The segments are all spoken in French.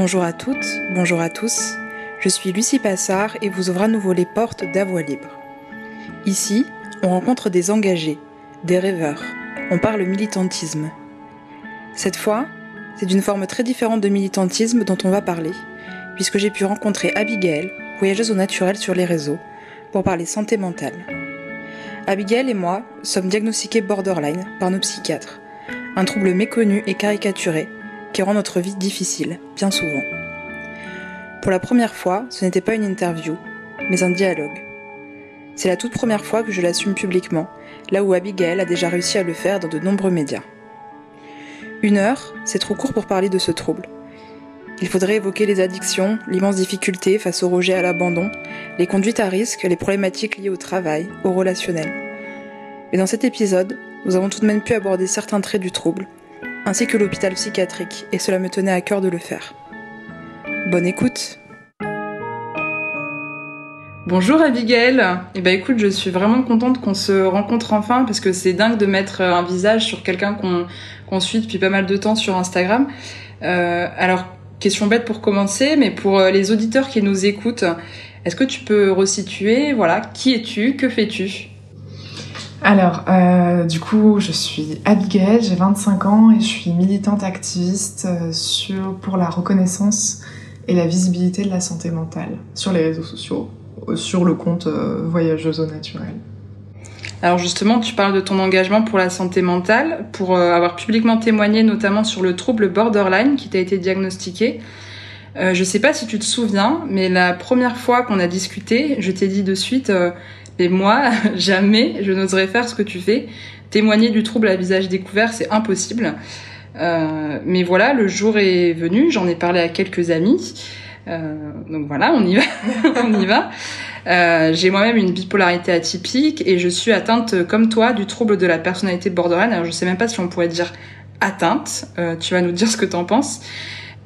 Bonjour à toutes, bonjour à tous, je suis Lucie Passard et vous ouvre à nouveau les portes d'À Voix Libre. Ici, on rencontre des engagés, des rêveurs, on parle militantisme. Cette fois, c'est d'une forme très différente de militantisme dont on va parler, puisque j'ai pu rencontrer Abigail, voyageuse au naturel sur les réseaux, pour parler santé mentale. Abigail et moi sommes diagnostiqués borderline par nos psychiatres, un trouble méconnu et caricaturé qui rend notre vie difficile, bien souvent. Pour la première fois, ce n'était pas une interview, mais un dialogue. C'est la toute première fois que je l'assume publiquement, là où Abigail a déjà réussi à le faire dans de nombreux médias. 1 heure, c'est trop court pour parler de ce trouble. Il faudrait évoquer les addictions, l'immense difficulté face au rejet et à l'abandon, les conduites à risque, les problématiques liées au travail, au relationnel. Mais dans cet épisode, nous avons tout de même pu aborder certains traits du trouble, ainsi que l'hôpital psychiatrique, et cela me tenait à cœur de le faire. Bonne écoute. Bonjour Abigail. Écoute, je suis vraiment contente qu'on se rencontre enfin, parce que c'est dingue de mettre un visage sur quelqu'un qu'on suit depuis pas mal de temps sur Instagram. Alors, question bête pour commencer, mais pour les auditeurs qui nous écoutent, est-ce que tu peux resituer, qui es-tu, que fais-tu ? Alors, du coup, je suis Abigail, j'ai 25 ans et je suis militante activiste pour la reconnaissance et la visibilité de la santé mentale sur les réseaux sociaux, sur le compte Voyageuse au naturel. Alors justement, tu parles de ton engagement pour la santé mentale, pour avoir publiquement témoigné notamment sur le trouble borderline qui t'a été diagnostiqué. Je sais pas si tu te souviens, mais la première fois qu'on a discuté, je t'ai dit de suite... Et moi, jamais je n'oserais faire ce que tu fais. Témoigner du trouble à visage découvert, c'est impossible. Mais voilà, le jour est venu, j'en ai parlé à quelques amis. Donc voilà, on y va. On y va. J'ai moi-même une bipolarité atypique et je suis atteinte, comme toi, du trouble de la personnalité borderline. Alors je sais même pas si on pourrait dire atteinte. Tu vas nous dire ce que t'en penses.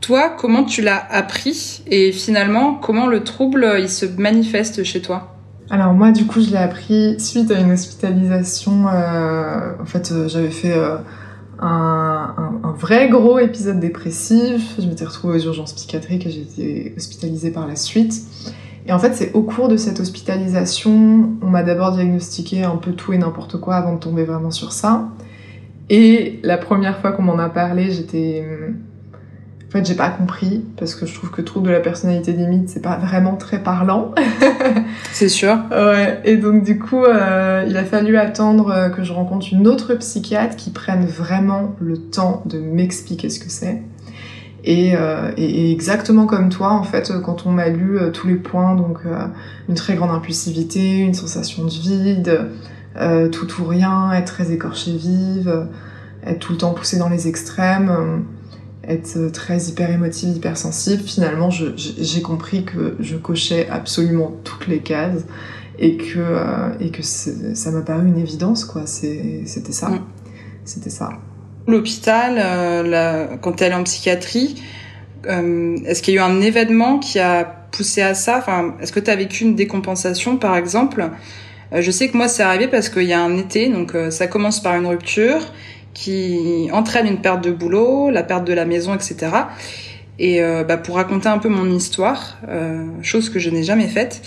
Toi, comment tu l'as appris et finalement, comment le trouble il se manifeste chez toi ? Alors moi, du coup, je l'ai appris suite à une hospitalisation. J'avais fait un vrai gros épisode dépressif. Je m'étais retrouvée aux urgences psychiatriques et j'ai été hospitalisée par la suite. Et en fait, c'est au cours de cette hospitalisation, on m'a d'abord diagnostiqué un peu tout et n'importe quoi avant de tomber vraiment sur ça. Et la première fois qu'on m'en a parlé, j'ai pas compris, parce que je trouve que trouble de la personnalité limite, c'est pas vraiment très parlant. C'est sûr. Ouais, et donc du coup, il a fallu attendre que je rencontre une autre psychiatre qui prenne vraiment le temps de m'expliquer ce que c'est. Et exactement comme toi, en fait, quand on m'a lu tous les points, donc une très grande impulsivité, une sensation de vide, tout ou rien, être très écorchée vive, être tout le temps poussée dans les extrêmes... être très hyper émotive, hyper sensible, finalement j'ai compris que je cochais absolument toutes les cases et que ça m'a paru une évidence, quoi. C'était ça. C'était ça. L'hôpital, quand t'es allée en psychiatrie, est-ce qu'il y a eu un événement qui a poussé à ça ? Est-ce que t'as vécu une décompensation, par exemple ? Je sais que moi c'est arrivé parce qu'il y a un été, donc ça commence par une rupture qui entraîne une perte de boulot, la perte de la maison, etc. Et pour raconter un peu mon histoire, chose que je n'ai jamais faite,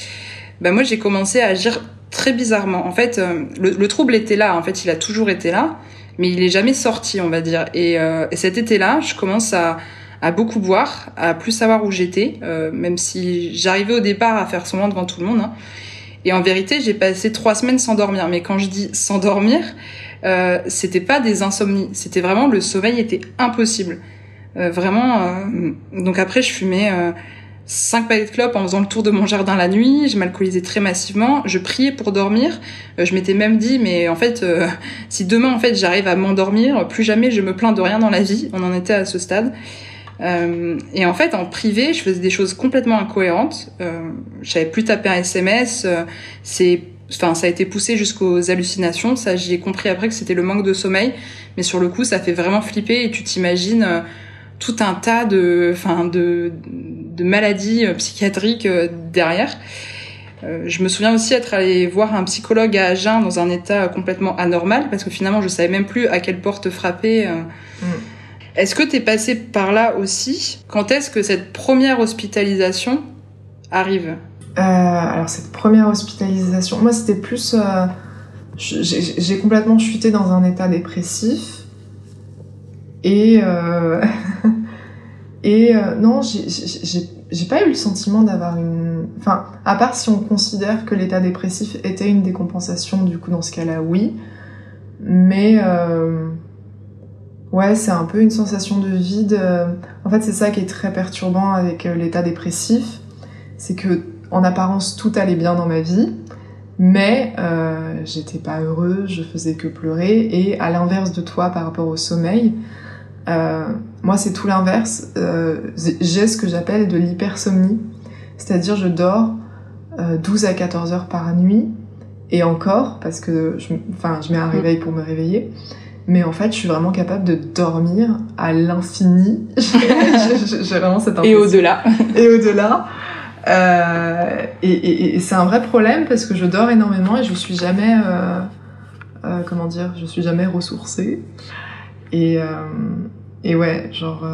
moi j'ai commencé à agir très bizarrement. En fait, le trouble était là, en fait il a toujours été là, mais il est jamais sorti, on va dire. Et cet été-là, je commence à beaucoup boire, à plus savoir où j'étais, même si j'arrivais au départ à faire semblant devant tout le monde. Hein. Et en vérité, j'ai passé 3 semaines sans dormir. Mais quand je dis sans dormir, c'était pas des insomnies, c'était vraiment le sommeil était impossible. Donc après je fumais 5 paquets de clopes en faisant le tour de mon jardin la nuit, je m'alcoolisais très massivement, je priais pour dormir, je m'étais même dit mais en fait si demain en fait j'arrive à m'endormir, plus jamais je me plains de rien dans la vie, on en était à ce stade. Et en fait en privé je faisais des choses complètement incohérentes, je savais plus taper un SMS, ça a été poussé jusqu'aux hallucinations. Ça, j'y ai compris après que c'était le manque de sommeil. Mais sur le coup, ça fait vraiment flipper et tu t'imagines tout un tas de maladies psychiatriques derrière. Je me souviens aussi être allée voir un psychologue à Agen dans un état complètement anormal parce que finalement, je savais même plus à quelle porte frapper. Est-ce que t'es passé par là aussi? Quand est-ce que cette première hospitalisation arrive? Alors cette première hospitalisation, moi c'était plus... j'ai complètement chuté dans un état dépressif. Et... non, j'ai pas eu le sentiment d'avoir une... Enfin, à part si on considère que l'état dépressif était une décompensation, du coup dans ce cas-là, oui. Mais... Ouais, c'est un peu une sensation de vide. En fait, c'est ça qui est très perturbant avec l'état dépressif. C'est que, en apparence, tout allait bien dans ma vie, mais j'étais pas heureuse, je faisais que pleurer. Et à l'inverse de toi par rapport au sommeil, moi c'est tout l'inverse. J'ai ce que j'appelle de l'hypersomnie. C'est-à-dire je dors 12 à 14 heures par nuit, et encore, parce que je mets un réveil pour me réveiller. Mais en fait, je suis vraiment capable de dormir à l'infini. J'ai vraiment cette impression. Et au-delà. Et au-delà. Et c'est un vrai problème parce que je dors énormément et je suis jamais... je suis jamais ressourcée. Et ouais, genre...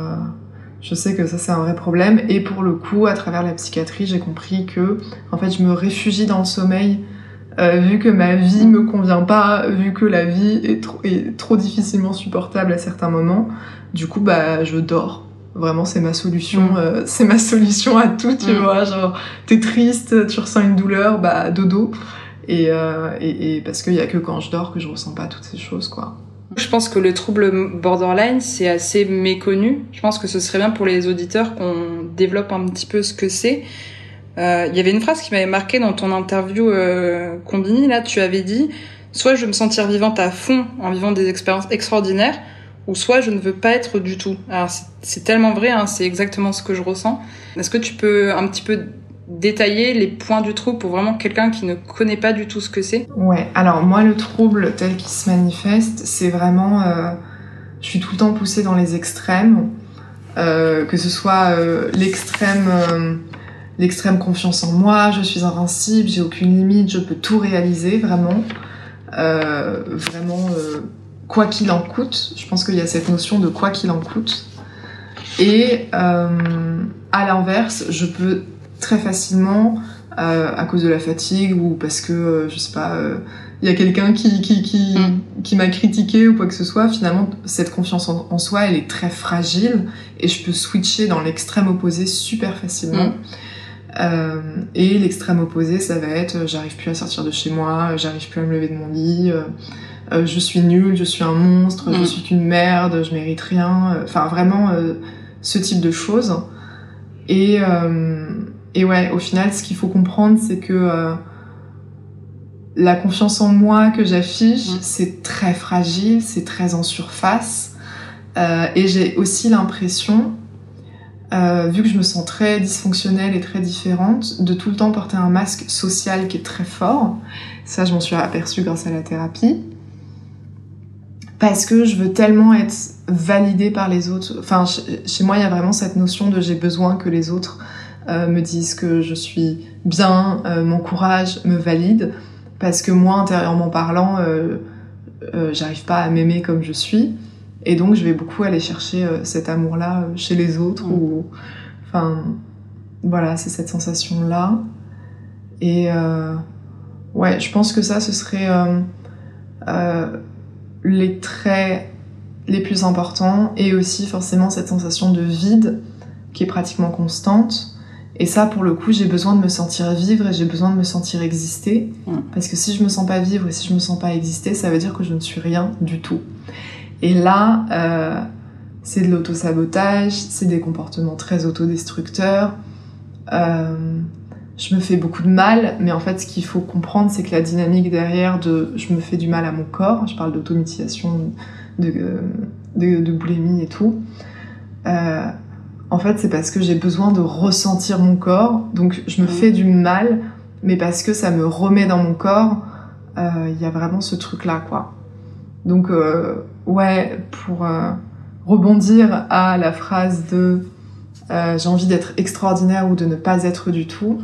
je sais que ça, c'est un vrai problème. Et pour le coup, à travers la psychiatrie, j'ai compris que, en fait, je me réfugie dans le sommeil. Vu que ma vie me convient pas, vu que la vie est trop difficilement supportable à certains moments, du coup bah je dors. Vraiment c'est ma solution, c'est ma solution à tout, tu vois. Genre t'es triste, tu ressens une douleur, bah dodo. Et parce qu'il y a que quand je dors que je ressens pas toutes ces choses, quoi. Je pense que le trouble borderline c'est assez méconnu. Je pense que ce serait bien pour les auditeurs qu'on développe un petit peu ce que c'est. Il y avait une phrase qui m'avait marquée dans ton interview Combini, là, tu avais dit « Soit je veux me sentir vivante à fond en vivant des expériences extraordinaires, ou soit je ne veux pas être du tout. » Alors c'est tellement vrai, hein, c'est exactement ce que je ressens. Est-ce que tu peux un petit peu détailler les points du trouble pour vraiment quelqu'un qui ne connaît pas du tout ce que c'est? Ouais, alors moi le trouble tel qu'il se manifeste, c'est vraiment... je suis tout le temps poussée dans les extrêmes, que ce soit l'extrême confiance en moi, je suis invincible, j'ai aucune limite, je peux tout réaliser, vraiment. Quoi qu'il en coûte. Je pense qu'il y a cette notion de quoi qu'il en coûte. Et à l'inverse, je peux très facilement, à cause de la fatigue ou parce que, je sais pas, il y a quelqu'un qui m'a critiqué ou quoi que ce soit, finalement, cette confiance en soi, elle est très fragile et je peux switcher dans l'extrême opposé super facilement. Et l'extrême opposé, ça va être j'arrive plus à sortir de chez moi, j'arrive plus à me lever de mon lit, je suis nulle, je suis un monstre, je suis qu'une merde, je mérite rien. Enfin, vraiment, ce type de choses. Et ouais, au final, ce qu'il faut comprendre, c'est que la confiance en moi que j'affiche, c'est très fragile, c'est très en surface. Et j'ai aussi l'impression... vu que je me sens très dysfonctionnelle et très différente, de tout le temps porter un masque social qui est très fort. Ça, je m'en suis aperçue grâce à la thérapie. Parce que je veux tellement être validée par les autres. Enfin, chez moi, il y a vraiment cette notion de j'ai besoin que les autres me disent que je suis bien, m'encouragent, me valident. Parce que moi, intérieurement parlant, j'arrive pas à m'aimer comme je suis. Et donc, je vais beaucoup aller chercher cet amour-là chez les autres. Enfin, voilà, c'est cette sensation-là. Et ouais, je pense que ça, ce serait les traits les plus importants. Et aussi, forcément, cette sensation de vide qui est pratiquement constante. Et ça, pour le coup, j'ai besoin de me sentir vivre et j'ai besoin de me sentir exister. Parce que si je me sens pas vivre et si je me sens pas exister, ça veut dire que je ne suis rien du tout. Et là, c'est de l'auto-sabotage, c'est des comportements très autodestructeurs. Je me fais beaucoup de mal, mais en fait, ce qu'il faut comprendre, c'est que la dynamique derrière de je me fais du mal à mon corps, je parle d'automutilation, de boulimie et tout. En fait, c'est parce que j'ai besoin de ressentir mon corps, donc je me fais du mal, mais parce que ça me remet dans mon corps, y a vraiment ce truc-là, quoi. Donc, ouais, pour rebondir à la phrase de j'ai envie d'être extraordinaire ou de ne pas être du tout,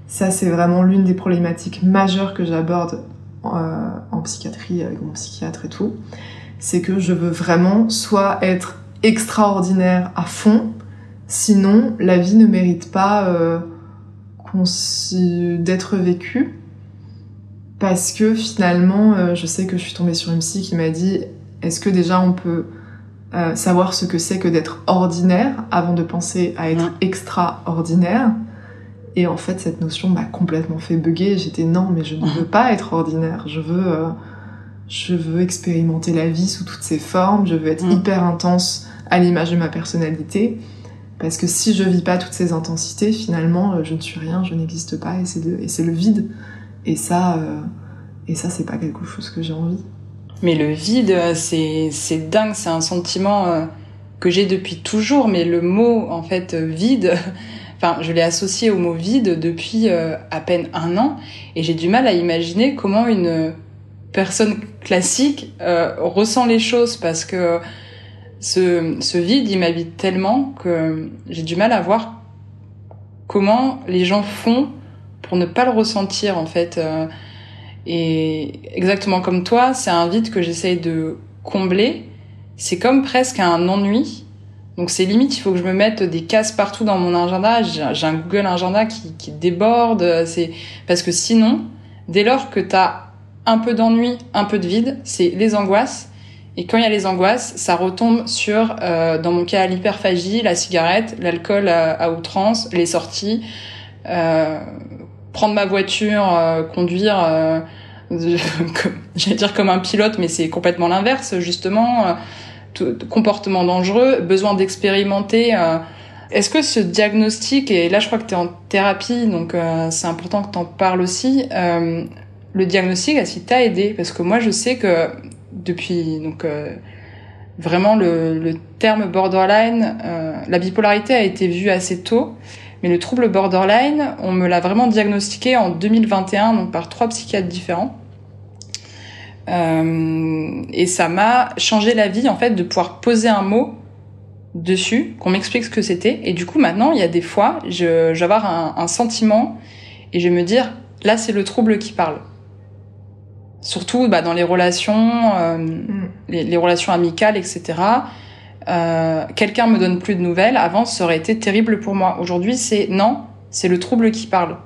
ça c'est vraiment l'une des problématiques majeures que j'aborde en psychiatrie avec mon psychiatre et tout, c'est que je veux vraiment soit être extraordinaire à fond. Sinon, la vie ne mérite pas d'être vécue. Parce que finalement, je sais que je suis tombée sur une psy qui m'a dit « Est-ce que déjà on peut savoir ce que c'est que d'être ordinaire avant de penser à être extraordinaire ?» Et en fait, cette notion m'a complètement fait bugger. J'étais « Non, mais je ne veux pas être ordinaire. Je veux expérimenter la vie sous toutes ses formes. Je veux être hyper intense à l'image de ma personnalité. Parce que si je vis pas toutes ces intensités, finalement, je ne suis rien, je n'existe pas. Et c'est le vide. Et ça, c'est pas quelque chose que j'ai envie. » Mais le vide, c'est dingue, c'est un sentiment que j'ai depuis toujours, mais le mot, en fait, vide, enfin, je l'ai associé au mot vide depuis à peine 1 an, et j'ai du mal à imaginer comment une personne classique ressent les choses, parce que ce vide, il m'habite tellement que j'ai du mal à voir comment les gens font pour ne pas le ressentir, en fait. Et exactement comme toi, c'est un vide que j'essaye de combler. C'est comme presque un ennui. Donc c'est limite, il faut que je me mette des cases partout dans mon agenda. J'ai un Google Agenda qui déborde. C'est parce que sinon, dès lors que t'as un peu d'ennui, un peu de vide, c'est les angoisses. Et quand il y a les angoisses, ça retombe sur, dans mon cas, l'hyperphagie, la cigarette, l'alcool à outrance, les sorties, prendre ma voiture, conduire, j'allais dire comme un pilote, mais c'est complètement l'inverse, justement, comportement dangereux, besoin d'expérimenter. Est-ce que ce diagnostic, et là je crois que tu es en thérapie, donc c'est important que tu en parles aussi, le diagnostic, est-ce qu'il t'a aidé? Parce que moi je sais que depuis donc vraiment le terme borderline, la bipolarité a été vue assez tôt, mais le trouble borderline, on me l'a vraiment diagnostiqué en 2021, donc par 3 psychiatres différents. Et ça m'a changé la vie, en fait, de pouvoir poser un mot dessus, qu'on m'explique ce que c'était. Et du coup, maintenant, il y a des fois, je vais avoir un sentiment et je vais me dire, là, c'est le trouble qui parle. Surtout dans les relations, les relations amicales, etc. Quelqu'un me donne plus de nouvelles. Avant, ça aurait été terrible pour moi. Aujourd'hui, c'est le trouble qui parle.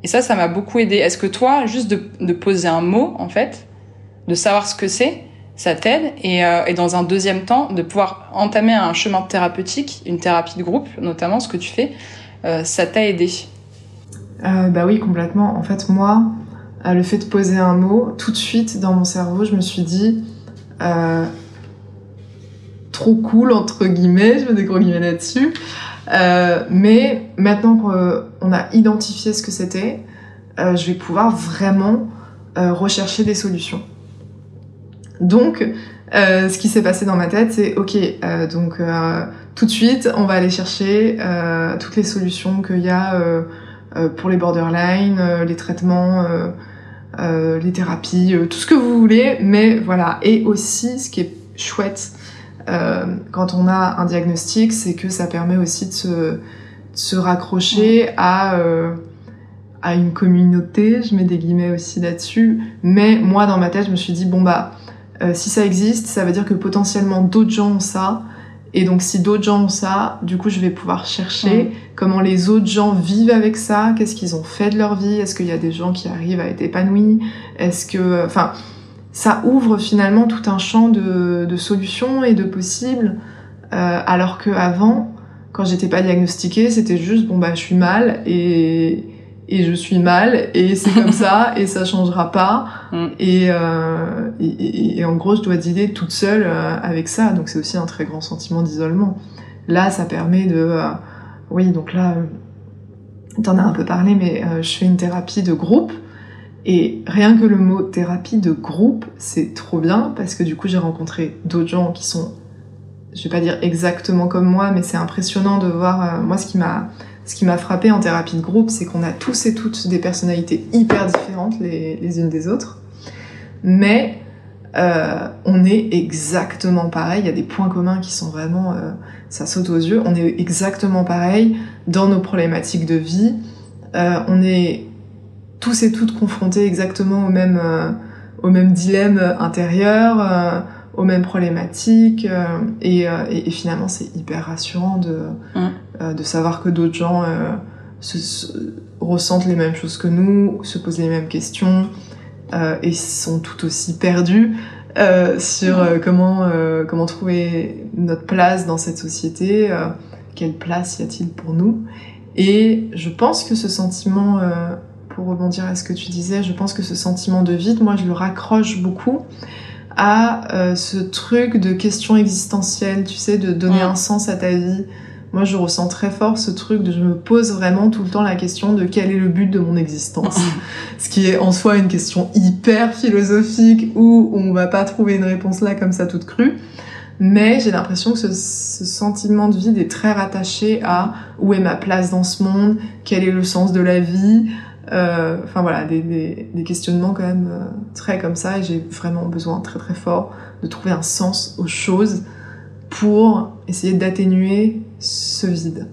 Et ça m'a beaucoup aidé. Est-ce que toi, juste de poser un mot, en fait, de savoir ce que c'est, ça t'aide, et dans un deuxième temps, de pouvoir entamer un chemin thérapeutique, une thérapie de groupe, notamment ce que tu fais, ça t'a aidé? Oui, complètement. En fait, moi, le fait de poser un mot, tout de suite, dans mon cerveau, je me suis dit... trop cool, entre guillemets, je mets des gros guillemets là-dessus. Mais maintenant qu'on a identifié ce que c'était, je vais pouvoir vraiment rechercher des solutions. Donc, ce qui s'est passé dans ma tête, c'est ok, donc tout de suite, on va aller chercher toutes les solutions qu'il y a pour les borderline, les traitements, les thérapies, tout ce que vous voulez, mais voilà. Et aussi, ce qui est chouette quand on a un diagnostic, c'est que ça permet aussi de se raccrocher à une communauté, je mets des guillemets aussi là-dessus, mais moi dans ma tête je me suis dit si ça existe, ça veut dire que potentiellement d'autres gens ont ça, et donc si d'autres gens ont ça, du coup je vais pouvoir chercher comment les autres gens vivent avec ça, qu'est-ce qu'ils ont fait de leur vie, est-ce qu'il y a des gens qui arrivent à être épanouis, ça ouvre finalement tout un champ de solutions et de possibles, alors qu'avant, quand j'étais pas diagnostiquée, c'était juste je suis mal et je suis mal et c'est comme ça et ça changera pas et en gros je dois dealer toute seule avec ça, donc c'est aussi un très grand sentiment d'isolement. Là ça permet donc là t'en as un peu parlé, mais je fais une thérapie de groupe. Et rien que le mot thérapie de groupe, c'est trop bien, parce que du coup j'ai rencontré d'autres gens qui sont, je vais pas dire exactement comme moi, mais c'est impressionnant de voir, moi ce qui m'a frappé en thérapie de groupe, c'est qu'on a tous et toutes des personnalités hyper différentes les unes des autres, mais on est exactement pareil, il y a des points communs qui sont vraiment, ça saute aux yeux, on est exactement pareil dans nos problématiques de vie, on est tous et toutes confrontés exactement au même dilemme intérieur, aux mêmes problématiques, et finalement c'est hyper rassurant de savoir que d'autres gens ressentent les mêmes choses que nous, se posent les mêmes questions, et sont tout aussi perdus sur comment trouver notre place dans cette société, quelle place y a-t-il pour nous. Et je pense que ce sentiment, pour rebondir à ce que tu disais, je pense que ce sentiment de vide, moi je le raccroche beaucoup à ce truc de question existentielle, tu sais, de donner un sens à ta vie. Moi je ressens très fort ce truc de je me pose vraiment tout le temps la question de quel est le but de mon existence. Ce qui est en soi une question hyper philosophique où on va pas trouver une réponse là comme ça toute crue. Mais j'ai l'impression que ce sentiment de vide est très rattaché à où est ma place dans ce monde, quel est le sens de la vie. Enfin voilà, des questionnements quand même très comme ça, et j'ai vraiment besoin très très fort de trouver un sens aux choses pour essayer d'atténuer ce vide.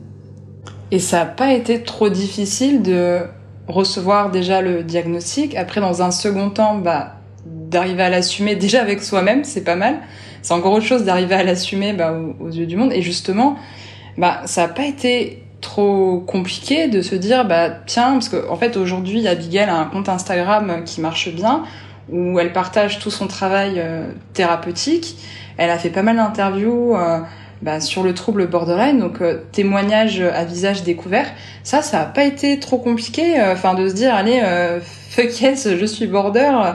Et ça n'a pas été trop difficile de recevoir déjà le diagnostic, après dans un second temps d'arriver à l'assumer déjà avec soi-même, c'est pas mal. C'est encore autre chose d'arriver à l'assumer aux yeux du monde. Et justement, ça n'a pas été trop compliqué de se dire, tiens, parce qu'en fait, aujourd'hui, Abigail a un compte Instagram qui marche bien, où elle partage tout son travail thérapeutique. Elle a fait pas mal d'interviews sur le trouble borderline, donc témoignage à visage découvert. Ça n'a pas été trop compliqué, de se dire, allez, fuck yes, je suis border.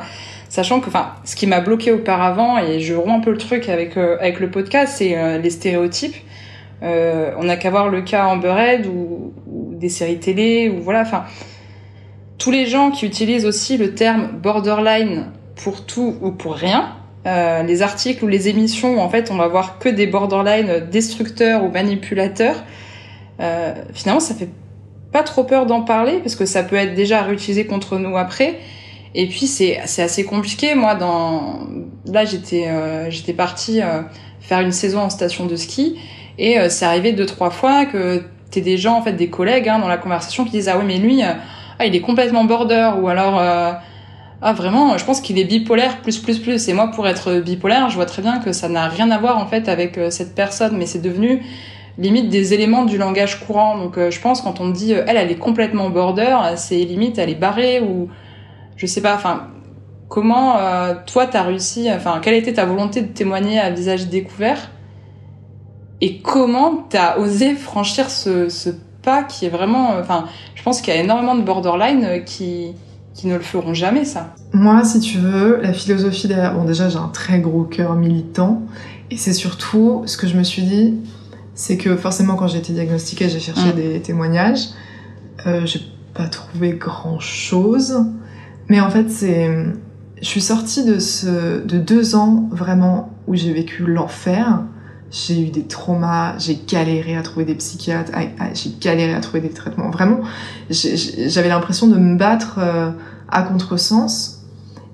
Sachant que, ce qui m'a bloqué auparavant, et je romps un peu le truc avec le podcast, c'est les stéréotypes. On n'a qu'à voir le cas Amber Heard ou des séries télé, ou voilà, tous les gens qui utilisent aussi le terme borderline pour tout ou pour rien, les articles ou les émissions où en fait on va voir que des borderline destructeurs ou manipulateurs, finalement ça fait pas trop peur d'en parler parce que ça peut être déjà réutilisé contre nous après. Et puis c'est assez compliqué. Moi là j'étais partie faire une saison en station de ski, et c'est arrivé 2-3 fois que t'es des gens, en fait des collègues dans la conversation, qui disent ah oui mais lui il est complètement border, ou alors vraiment je pense qu'il est bipolaire plus. Et moi, pour être bipolaire, je vois très bien que ça n'a rien à voir en fait avec cette personne, mais c'est devenu limite des éléments du langage courant. Donc je pense quand on dit elle est complètement border, c'est limite elle est barrée, ou je sais pas, comment toi t'as réussi, quelle a été ta volonté de témoigner à visage découvert, et comment t'as osé franchir ce pas qui est vraiment, je pense qu'il y a énormément de borderline qui ne le feront jamais, ça. Moi, si tu veux, la philosophie derrière, bon déjà j'ai un très gros cœur militant, et c'est surtout ce que je me suis dit, c'est que forcément quand j'ai été diagnostiquée, j'ai cherché des témoignages, j'ai pas trouvé grand chose. Mais en fait, je suis sortie de 2 ans vraiment où j'ai vécu l'enfer. J'ai eu des traumas, j'ai galéré à trouver des psychiatres, j'ai galéré à trouver des traitements. Vraiment, j'avais l'impression de me battre à contresens.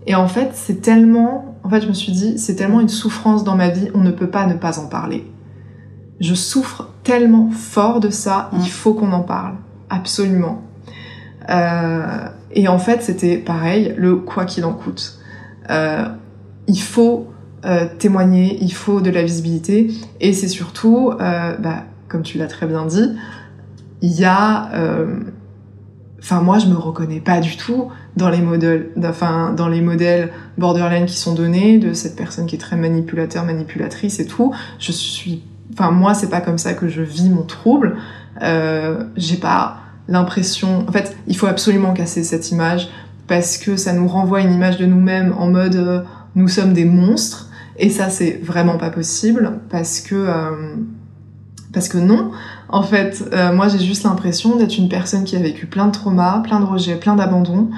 Et en fait, je me suis dit, c'est tellement une souffrance dans ma vie, on ne peut pas ne pas en parler. Je souffre tellement fort de ça, il faut qu'on en parle. Absolument. Et en fait, c'était pareil, le quoi qu'il en coûte. Il faut témoigner, il faut de la visibilité, et c'est surtout, comme tu l'as très bien dit, il y a... moi, je me reconnais pas du tout dans les modèles borderline qui sont donnés, de cette personne qui est très manipulatrice et tout. Moi, c'est pas comme ça que je vis mon trouble. J'ai pas l'impression... En fait, il faut absolument casser cette image, parce que ça nous renvoie une image de nous-mêmes en mode nous sommes des monstres, et ça c'est vraiment pas possible, parce que non. En fait, moi j'ai juste l'impression d'être une personne qui a vécu plein de traumas, plein de rejets, plein d'abandons,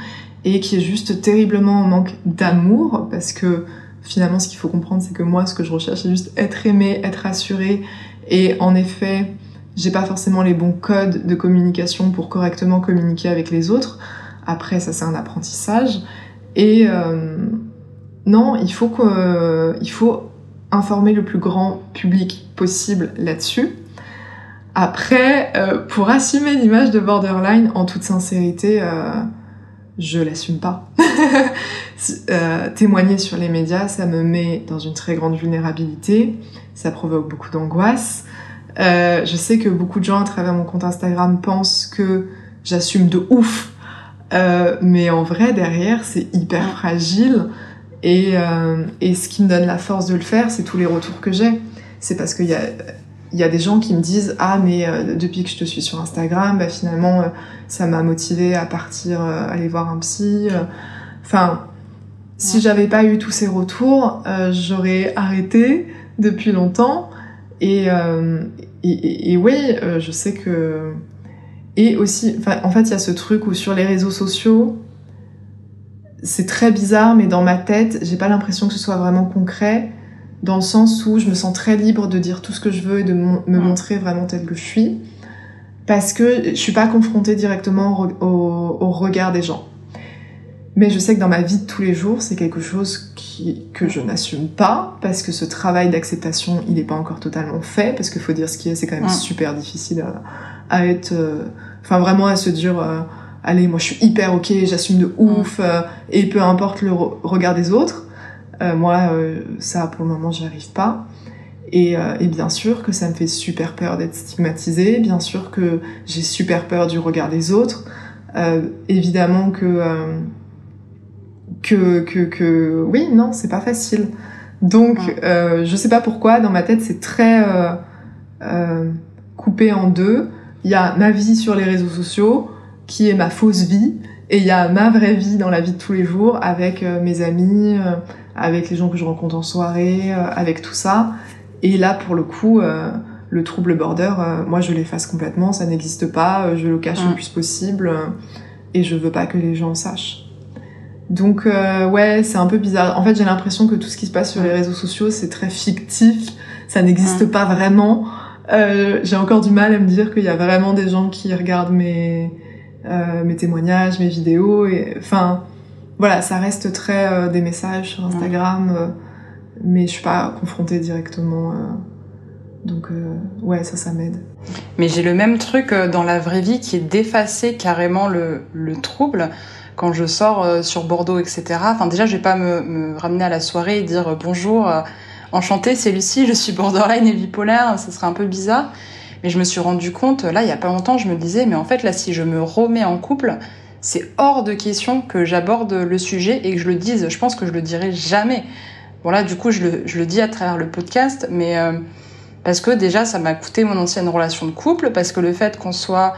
et qui est juste terriblement en manque d'amour, parce que finalement ce qu'il faut comprendre, c'est que moi ce que je recherche, c'est juste être aimée, être rassurée, et en effet j'ai pas forcément les bons codes de communication pour correctement communiquer avec les autres. Après, ça c'est un apprentissage. Et non, il faut informer le plus grand public possible là-dessus. Après, pour assumer l'image de borderline, en toute sincérité, je l'assume pas. Témoigner sur les médias, ça me met dans une très grande vulnérabilité, ça provoque beaucoup d'angoisse. Je sais que beaucoup de gens à travers mon compte Instagram pensent que j'assume de ouf, mais en vrai derrière c'est hyper fragile et ce qui me donne la force de le faire, c'est tous les retours que j'ai. C'est parce qu'il y a des gens qui me disent ah mais depuis que je te suis sur Instagram, bah finalement ça m'a motivée à partir aller voir un psy. Enfin, si j'avais pas eu tous ces retours, j'aurais arrêté depuis longtemps. Et oui, je sais que... Et aussi, en fait, il y a ce truc où sur les réseaux sociaux, c'est très bizarre, mais dans ma tête, j'ai pas l'impression que ce soit vraiment concret, dans le sens où je me sens très libre de dire tout ce que je veux et de me montrer vraiment telle que je suis, parce que je suis pas confrontée directement au regard des gens. Mais je sais que dans ma vie de tous les jours, c'est quelque chose que je n'assume pas, parce que ce travail d'acceptation, il n'est pas encore totalement fait, parce qu'il faut dire ce qui est, c'est quand même super difficile à être... Enfin, vraiment à se dire, allez, moi je suis hyper ok, j'assume de ouf, et peu importe le regard des autres. Moi, ça, pour le moment, j'y arrive pas. Et bien sûr que ça me fait super peur d'être stigmatisée, bien sûr que j'ai super peur du regard des autres. Évidemment que oui, non, c'est pas facile. Donc, je sais pas pourquoi, dans ma tête, c'est très coupé en deux. Il y a ma vie sur les réseaux sociaux, qui est ma fausse vie, et il y a ma vraie vie dans la vie de tous les jours, avec mes amis, avec les gens que je rencontre en soirée, avec tout ça. Et là, pour le coup, le trouble border, moi, je l'efface complètement, ça n'existe pas, je le cache le plus possible, et je veux pas que les gens sachent. Donc ouais, c'est un peu bizarre. En fait, j'ai l'impression que tout ce qui se passe sur les réseaux sociaux, c'est très fictif, ça n'existe pas vraiment. J'ai encore du mal à me dire qu'il y a vraiment des gens qui regardent mes témoignages, mes vidéos, et enfin voilà, ça reste très des messages sur Instagram, mais je suis pas confrontée directement. Donc ouais, ça m'aide. Mais j'ai le même truc dans la vraie vie qui est d'effacer carrément le trouble. Quand je sors sur Bordeaux, etc. Enfin, déjà, je vais pas me ramener à la soirée et dire bonjour, enchantée, c'est Lucie, je suis borderline et bipolaire, ça serait un peu bizarre. Mais je me suis rendu compte, là, il y a pas longtemps, je me disais, mais en fait, là, si je me remets en couple, c'est hors de question que j'aborde le sujet et que je le dise. Je pense que je le dirai jamais. Bon, là, du coup, je le dis à travers le podcast, mais parce que déjà, ça m'a coûté mon ancienne relation de couple, parce que le fait qu'on soit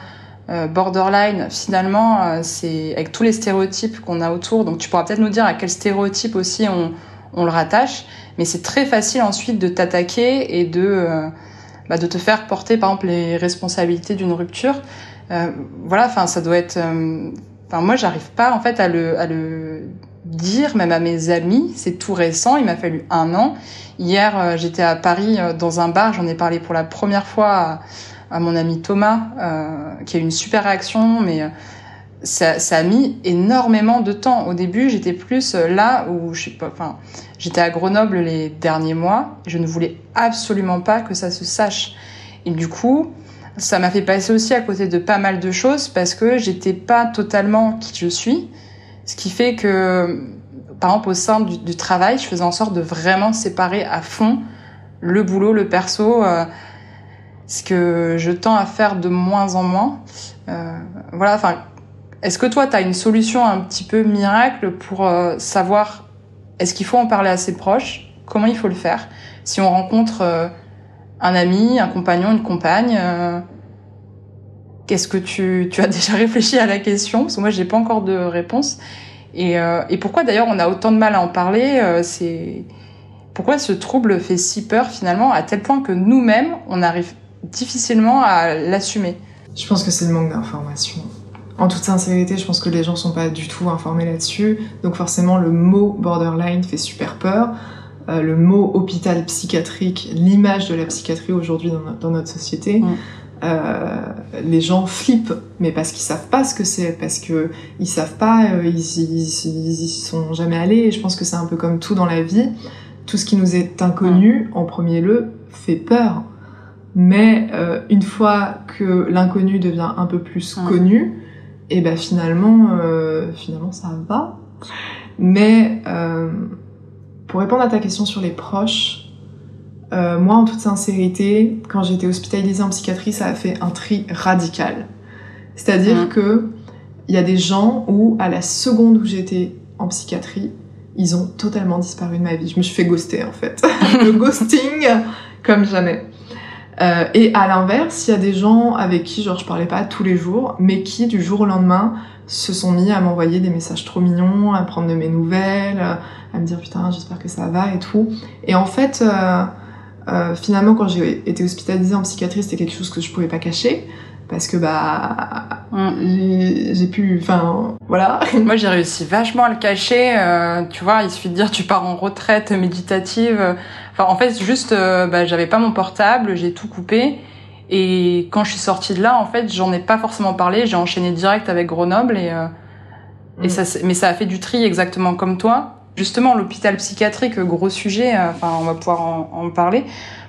borderline, finalement, c'est avec tous les stéréotypes qu'on a autour. Donc, tu pourras peut-être nous dire à quel stéréotype aussi on le rattache. Mais c'est très facile ensuite de t'attaquer et de te faire porter, par exemple, les responsabilités d'une rupture. Voilà, enfin, ça doit être... moi, j'arrive pas, en fait, à le dire, même à mes amis. C'est tout récent, il m'a fallu 1 an. Hier, j'étais à Paris dans un bar, j'en ai parlé pour la première fois à mon ami Thomas, qui a eu une super réaction, mais ça a mis énormément de temps. Au début, j'étais plus là où j'étais à Grenoble les derniers mois, je ne voulais absolument pas que ça se sache. Et du coup, ça m'a fait passer aussi à côté de pas mal de choses parce que j'étais pas totalement qui je suis, ce qui fait que, par exemple, au sein du travail, je faisais en sorte de vraiment séparer à fond le boulot, le perso, ce que je tends à faire de moins en moins. Voilà, enfin, est-ce que toi, tu as une solution un petit peu miracle pour savoir est-ce qu'il faut en parler à ses proches? Comment il faut le faire? Si on rencontre un ami, un compagnon, une compagne, qu'est-ce que tu as déjà réfléchi à la question? Parce que moi, j'ai pas encore de réponse. Et pourquoi d'ailleurs on a autant de mal à en parler? Pourquoi ce trouble fait si peur finalement, à tel point que nous-mêmes, on arrive difficilement à l'assumer? Je pense que c'est le manque d'information. En toute sincérité, je pense que les gens sont pas du tout informés là-dessus. Donc forcément, le mot borderline fait super peur. Le mot hôpital psychiatrique, l'image de la psychiatrie aujourd'hui dans notre société, les gens flippent, mais parce qu'ils savent pas ce que c'est, parce que ils savent pas, ils y sont jamais allés. Et je pense que c'est un peu comme tout dans la vie. Tout ce qui nous est inconnu, en premier lieu, fait peur. Mais une fois que l'inconnu devient un peu plus connu, et ben finalement maintenant ça va. Mais pour répondre à ta question sur les proches, moi, en toute sincérité, quand j'ai été hospitalisée en psychiatrie, ça a fait un tri radical. C'est-à-dire que il y a des gens où, à la seconde où j'étais en psychiatrie, ils ont totalement disparu de ma vie. Je me suis fait ghoster, en fait. Le ghosting, comme jamais. Et à l'inverse, il y a des gens avec qui, genre, je parlais pas tous les jours, mais qui, du jour au lendemain, se sont mis à m'envoyer des messages trop mignons, à prendre de mes nouvelles, à me dire, putain, j'espère que ça va et tout. Et en fait, finalement, quand j'ai été hospitalisée en psychiatrie, c'était quelque chose que je pouvais pas cacher. Parce que j'ai pu, enfin voilà. Moi j'ai réussi vachement à le cacher, tu vois, il suffit de dire tu pars en retraite méditative. Enfin en fait juste j'avais pas mon portable, j'ai tout coupé et quand je suis sortie de là en fait j'en ai pas forcément parlé, j'ai enchaîné direct avec Grenoble et ça mais ça a fait du tri exactement comme toi. Justement l'hôpital psychiatrique, gros sujet, on va pouvoir en parler.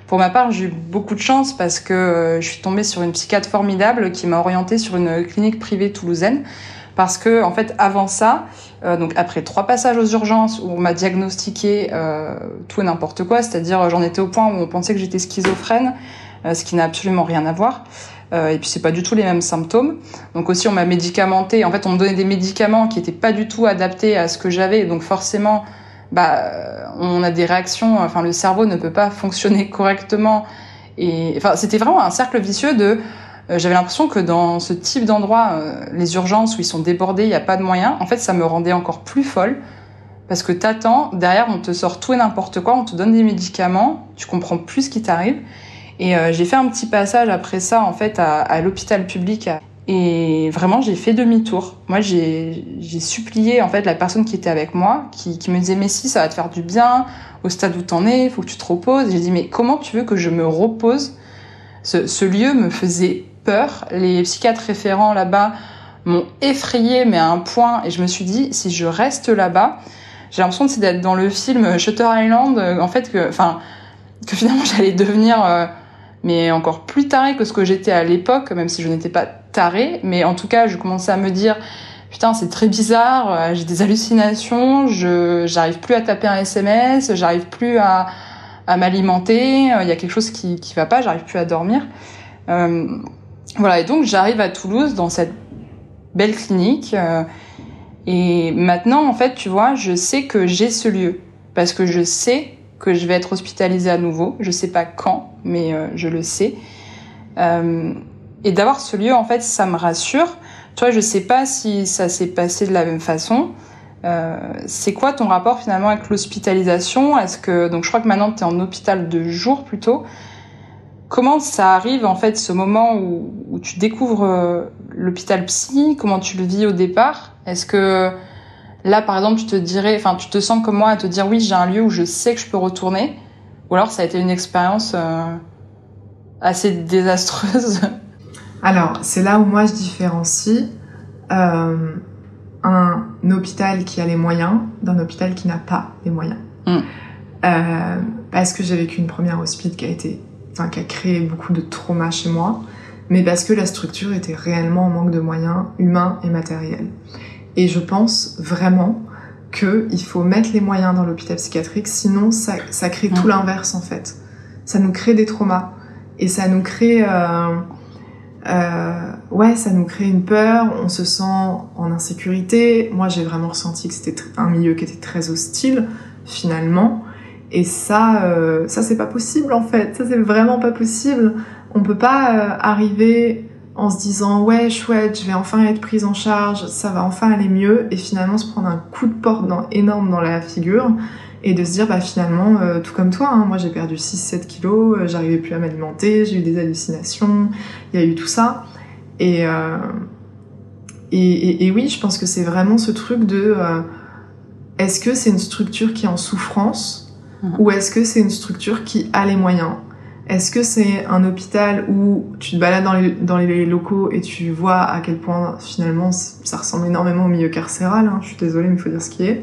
Pour ma part, j'ai eu beaucoup de chance parce que je suis tombée sur une psychiatre formidable qui m'a orientée sur une clinique privée toulousaine. Parce que, en fait, avant ça, donc après 3 passages aux urgences où on m'a diagnostiqué tout et n'importe quoi, c'est-à-dire j'en étais au point où on pensait que j'étais schizophrène, ce qui n'a absolument rien à voir. Et puis c'est pas du tout les mêmes symptômes. Donc aussi on m'a médicamentée. En fait, on me donnait des médicaments qui étaient pas du tout adaptés à ce que j'avais. Donc forcément, on a des réactions, enfin le cerveau ne peut pas fonctionner correctement et enfin c'était vraiment un cercle vicieux de j'avais l'impression que dans ce type d'endroit les urgences où ils sont débordés, il y a pas de moyens, en fait ça me rendait encore plus folle parce que t'attends, derrière on te sort tout et n'importe quoi, on te donne des médicaments, tu comprends plus ce qui t'arrive et j'ai fait un petit passage après ça en fait à l'hôpital public. Et vraiment, j'ai fait demi-tour. Moi, j'ai supplié en fait la personne qui était avec moi, qui me disait mais si ça va te faire du bien, au stade où t'en es, il faut que tu te reposes. Et j'ai dit mais comment tu veux que je me repose ? Ce lieu me faisait peur. Les psychiatres référents là-bas m'ont effrayée mais à un point. Et je me suis dit si je reste là-bas, j'ai l'impression d'être dans le film Shutter Island. En fait que finalement j'allais devenir mais encore plus tarée que ce que j'étais à l'époque, même si je n'étais pas tarée, mais en tout cas, je commençais à me dire putain, c'est très bizarre, j'ai des hallucinations, j'arrive plus à taper un SMS, j'arrive plus à m'alimenter, il y a quelque chose qui va pas, j'arrive plus à dormir. Voilà, et donc j'arrive à Toulouse dans cette belle clinique et maintenant en fait, tu vois, je sais que j'ai ce lieu parce que je sais que je vais être hospitalisée à nouveau, je sais pas quand, mais je le sais. Et d'avoir ce lieu, en fait, ça me rassure. Toi, je sais pas si ça s'est passé de la même façon. C'est quoi ton rapport finalement avec l'hospitalisation ? Donc je crois que maintenant tu es en hôpital de jour plutôt. Comment ça arrive en fait ce moment où tu découvres l'hôpital psy ? Comment tu le vis au départ ? Est-ce que là par exemple tu te sens comme moi à te dire oui j'ai un lieu où je sais que je peux retourner ? Ou alors ça a été une expérience assez désastreuse ? Alors, c'est là où moi je différencie un hôpital qui a les moyens d'un hôpital qui n'a pas les moyens. Parce que j'ai vécu une première hospice qui a créé beaucoup de traumas chez moi, mais parce que la structure était réellement en manque de moyens humains et matériels. Et je pense vraiment qu'il faut mettre les moyens dans l'hôpital psychiatrique, sinon ça crée tout l'inverse en fait. Ça nous crée des traumas et ça nous crée ça nous crée une peur, on se sent en insécurité. Moi, j'ai vraiment ressenti que c'était un milieu qui était très hostile, finalement. Et ça c'est pas possible, en fait. Ça, c'est vraiment pas possible. On peut pas arriver en se disant « Ouais, chouette, je vais enfin être prise en charge, ça va enfin aller mieux », et finalement se prendre un coup de porte énorme dans la figure, et de se dire finalement, tout comme toi, moi j'ai perdu 6-7 kilos, j'arrivais plus à m'alimenter, j'ai eu des hallucinations, il y a eu tout ça. Et oui, je pense que c'est vraiment ce truc de est-ce que c'est une structure qui est en souffrance ou est-ce que c'est une structure qui a les moyens ? Est-ce que c'est un hôpital où tu te balades dans les locaux et tu vois à quel point finalement ça ressemble énormément au milieu carcéral, je suis désolée mais il faut dire ce qui est.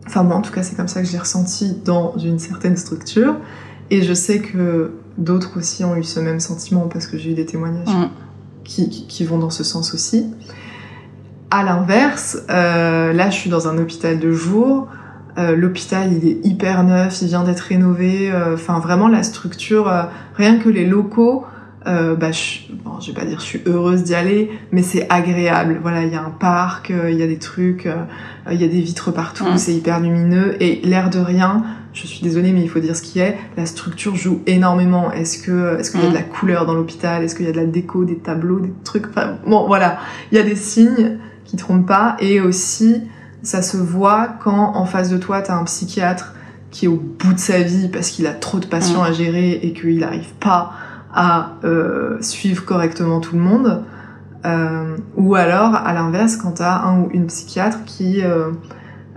Enfin moi en tout cas c'est comme ça que j'ai ressenti dans une certaine structure et je sais que d'autres aussi ont eu ce même sentiment parce que j'ai eu des témoignages qui vont dans ce sens aussi. À l'inverse, là je suis dans un hôpital de jour. L'hôpital il est hyper neuf, il vient d'être rénové. Enfin vraiment la structure, rien que les locaux, je vais pas dire je suis heureuse d'y aller, mais c'est agréable. Voilà, il y a un parc, il y a des trucs, il y a des vitres partout, c'est hyper lumineux et l'air de rien. Je suis désolée, mais il faut dire ce qui est. La structure joue énormément. Est-ce qu'il y a de la couleur dans l'hôpital? Est-ce qu'il y a de la déco, des tableaux, des trucs? Enfin, bon, voilà. Il y a des signes qui trompent pas. Et aussi, ça se voit quand en face de toi, t'as un psychiatre qui est au bout de sa vie parce qu'il a trop de patients à gérer et qu'il n'arrive pas à suivre correctement tout le monde. Ou alors, à l'inverse, quand t'as un ou une psychiatre qui...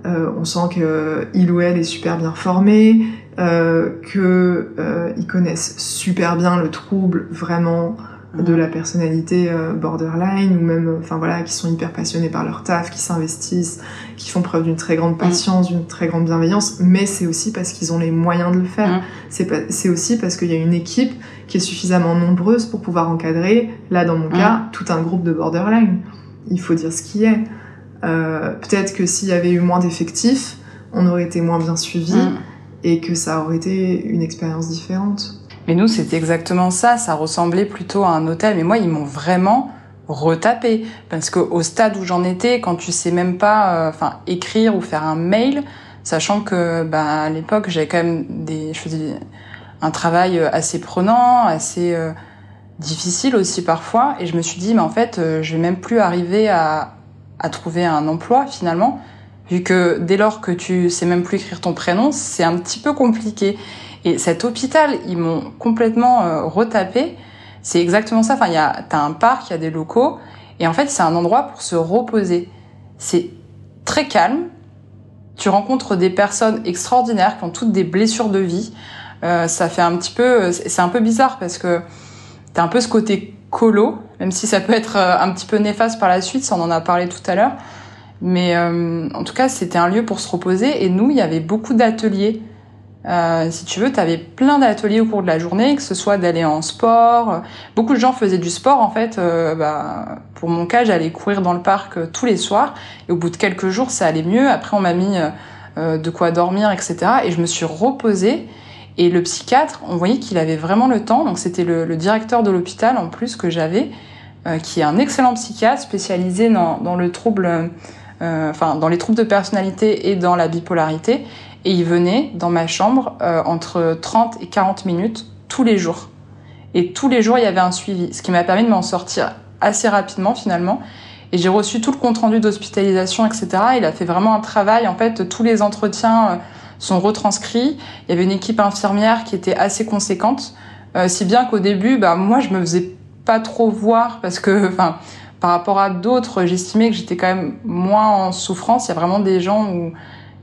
on sent que il ou elle est super bien formé, ils connaissent super bien le trouble vraiment de la personnalité borderline, ou même, enfin voilà, qui sont hyper passionnés par leur taf, qui s'investissent, qui font preuve d'une très grande patience, d'une très grande bienveillance, mais c'est aussi parce qu'ils ont les moyens de le faire. C'est aussi parce qu'il y a une équipe qui est suffisamment nombreuse pour pouvoir encadrer, là dans mon cas, tout un groupe de borderline. Il faut dire ce qui est. Peut-être que s'il y avait eu moins d'effectifs, on aurait été moins bien suivis et que ça aurait été une expérience différente. Mais nous, c'était exactement ça. Ça ressemblait plutôt à un hôtel. Mais moi, ils m'ont vraiment retapé. Parce qu'au stade où j'en étais, quand tu sais même pas écrire ou faire un mail, sachant que à l'époque, j'avais quand même je faisais un travail assez prenant, assez difficile aussi parfois. Et je me suis dit, mais en fait, je vais même plus arriver à trouver un emploi finalement, vu que dès lors que tu sais même plus écrire ton prénom, c'est un petit peu compliqué. Et cet hôpital, ils m'ont complètement retapé. C'est exactement ça. Enfin, t'as un parc, il y a des locaux, et en fait, c'est un endroit pour se reposer. C'est très calme. Tu rencontres des personnes extraordinaires qui ont toutes des blessures de vie. Ça fait un petit peu, c'est un peu bizarre parce que t'as un peu ce côté colo, même si ça peut être un petit peu néfaste par la suite, ça on en a parlé tout à l'heure. Mais en tout cas, c'était un lieu pour se reposer. Et nous, il y avait beaucoup d'ateliers. Si tu veux, t'avais plein d'ateliers au cours de la journée, que ce soit d'aller en sport. Beaucoup de gens faisaient du sport, en fait. Pour mon cas, j'allais courir dans le parc tous les soirs. Et au bout de quelques jours, ça allait mieux. Après, on m'a mis de quoi dormir, etc. Et je me suis reposée. Et le psychiatre, on voyait qu'il avait vraiment le temps. Donc, c'était le directeur de l'hôpital, en plus, que j'avais, qui est un excellent psychiatre spécialisé dans le trouble... dans les troubles de personnalité et dans la bipolarité. Et il venait dans ma chambre entre 30 et 40 minutes tous les jours. Et tous les jours, il y avait un suivi, ce qui m'a permis de m'en sortir assez rapidement finalement. Et j'ai reçu tout le compte-rendu d'hospitalisation, etc. Il a fait vraiment un travail. En fait, tous les entretiens sont retranscrits. Il y avait une équipe infirmière qui était assez conséquente. Si bien qu'au début, moi, je me faisais pas trop voir parce que... par rapport à d'autres, j'estimais que j'étais quand même moins en souffrance. Il y a vraiment des gens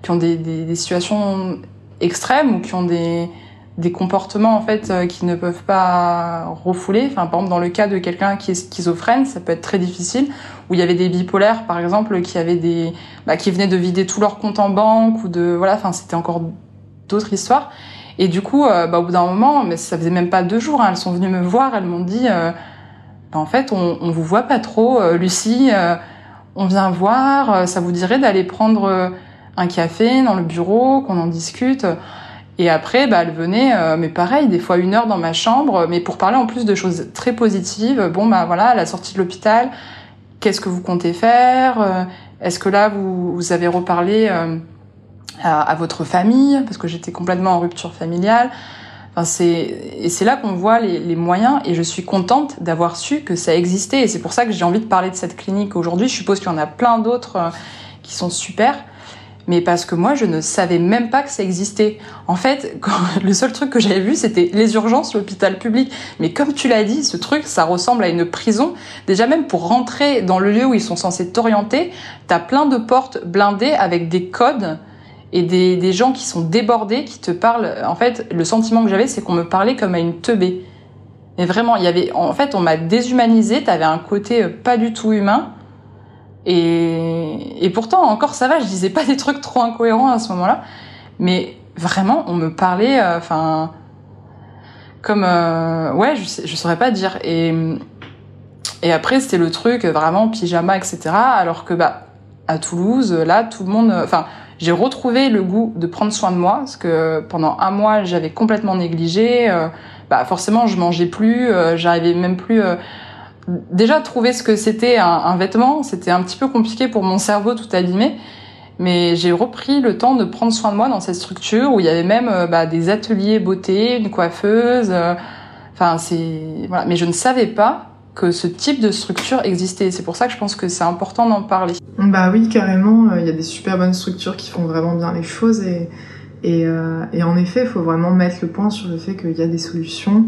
qui ont des situations extrêmes ou qui ont des comportements en fait qui ne peuvent pas refouler. Par exemple, dans le cas de quelqu'un qui est schizophrène, ça peut être très difficile. Où il y avait des bipolaires, par exemple, qui avaient qui venaient de vider tout leur compte en banque ou c'était encore d'autres histoires. Et du coup, au bout d'un moment, mais ça faisait même pas 2 jours, elles sont venues me voir, elles m'ont dit. En fait, on vous voit pas trop, Lucie. On vient voir. Ça vous dirait d'aller prendre un café dans le bureau, qu'on en discute. Et après, elle venait, mais pareil, des fois 1 heure dans ma chambre, mais pour parler en plus de choses très positives. À la sortie de l'hôpital, qu'est-ce que vous comptez faire? Est-ce que là, vous avez reparlé à votre famille? Parce que j'étais complètement en rupture familiale. C'est là qu'on voit les moyens, et je suis contente d'avoir su que ça existait, et c'est pour ça que j'ai envie de parler de cette clinique aujourd'hui. Je suppose qu'il y en a plein d'autres qui sont super, mais parce que moi je ne savais même pas que ça existait. En fait, le seul truc que j'avais vu, c'était les urgences, l'hôpital public. Mais comme tu l'as dit, ce truc, ça ressemble à une prison. Déjà, même pour rentrer dans le lieu où ils sont censés t'orienter, t'as plein de portes blindées avec des codes et des gens qui sont débordés, qui te parlent. En fait, le sentiment que j'avais, c'est qu'on me parlait comme à une teubée. Mais vraiment, on m'a déshumanisée, t'avais un côté pas du tout humain. Et pourtant, encore ça va, je disais pas des trucs trop incohérents à ce moment-là. Mais vraiment, on me parlait, je saurais pas dire. Et Et après, c'était le truc vraiment pyjama, etc. Alors que, à Toulouse, là, tout le monde... Enfin, j'ai retrouvé le goût de prendre soin de moi, parce que pendant 1 mois, j'avais complètement négligé. Forcément, je mangeais plus, j'arrivais même plus... Déjà, trouver ce que c'était un vêtement, c'était un petit peu compliqué pour mon cerveau tout abîmé. Mais j'ai repris le temps de prendre soin de moi dans cette structure où il y avait même des ateliers beauté, une coiffeuse. Voilà. Mais je ne savais pas que ce type de structure existait. C'est pour ça que je pense que c'est important d'en parler. Bah oui, carrément. Il y a des super bonnes structures qui font vraiment bien les choses et en effet, il faut vraiment mettre le point sur le fait qu'il y a des solutions.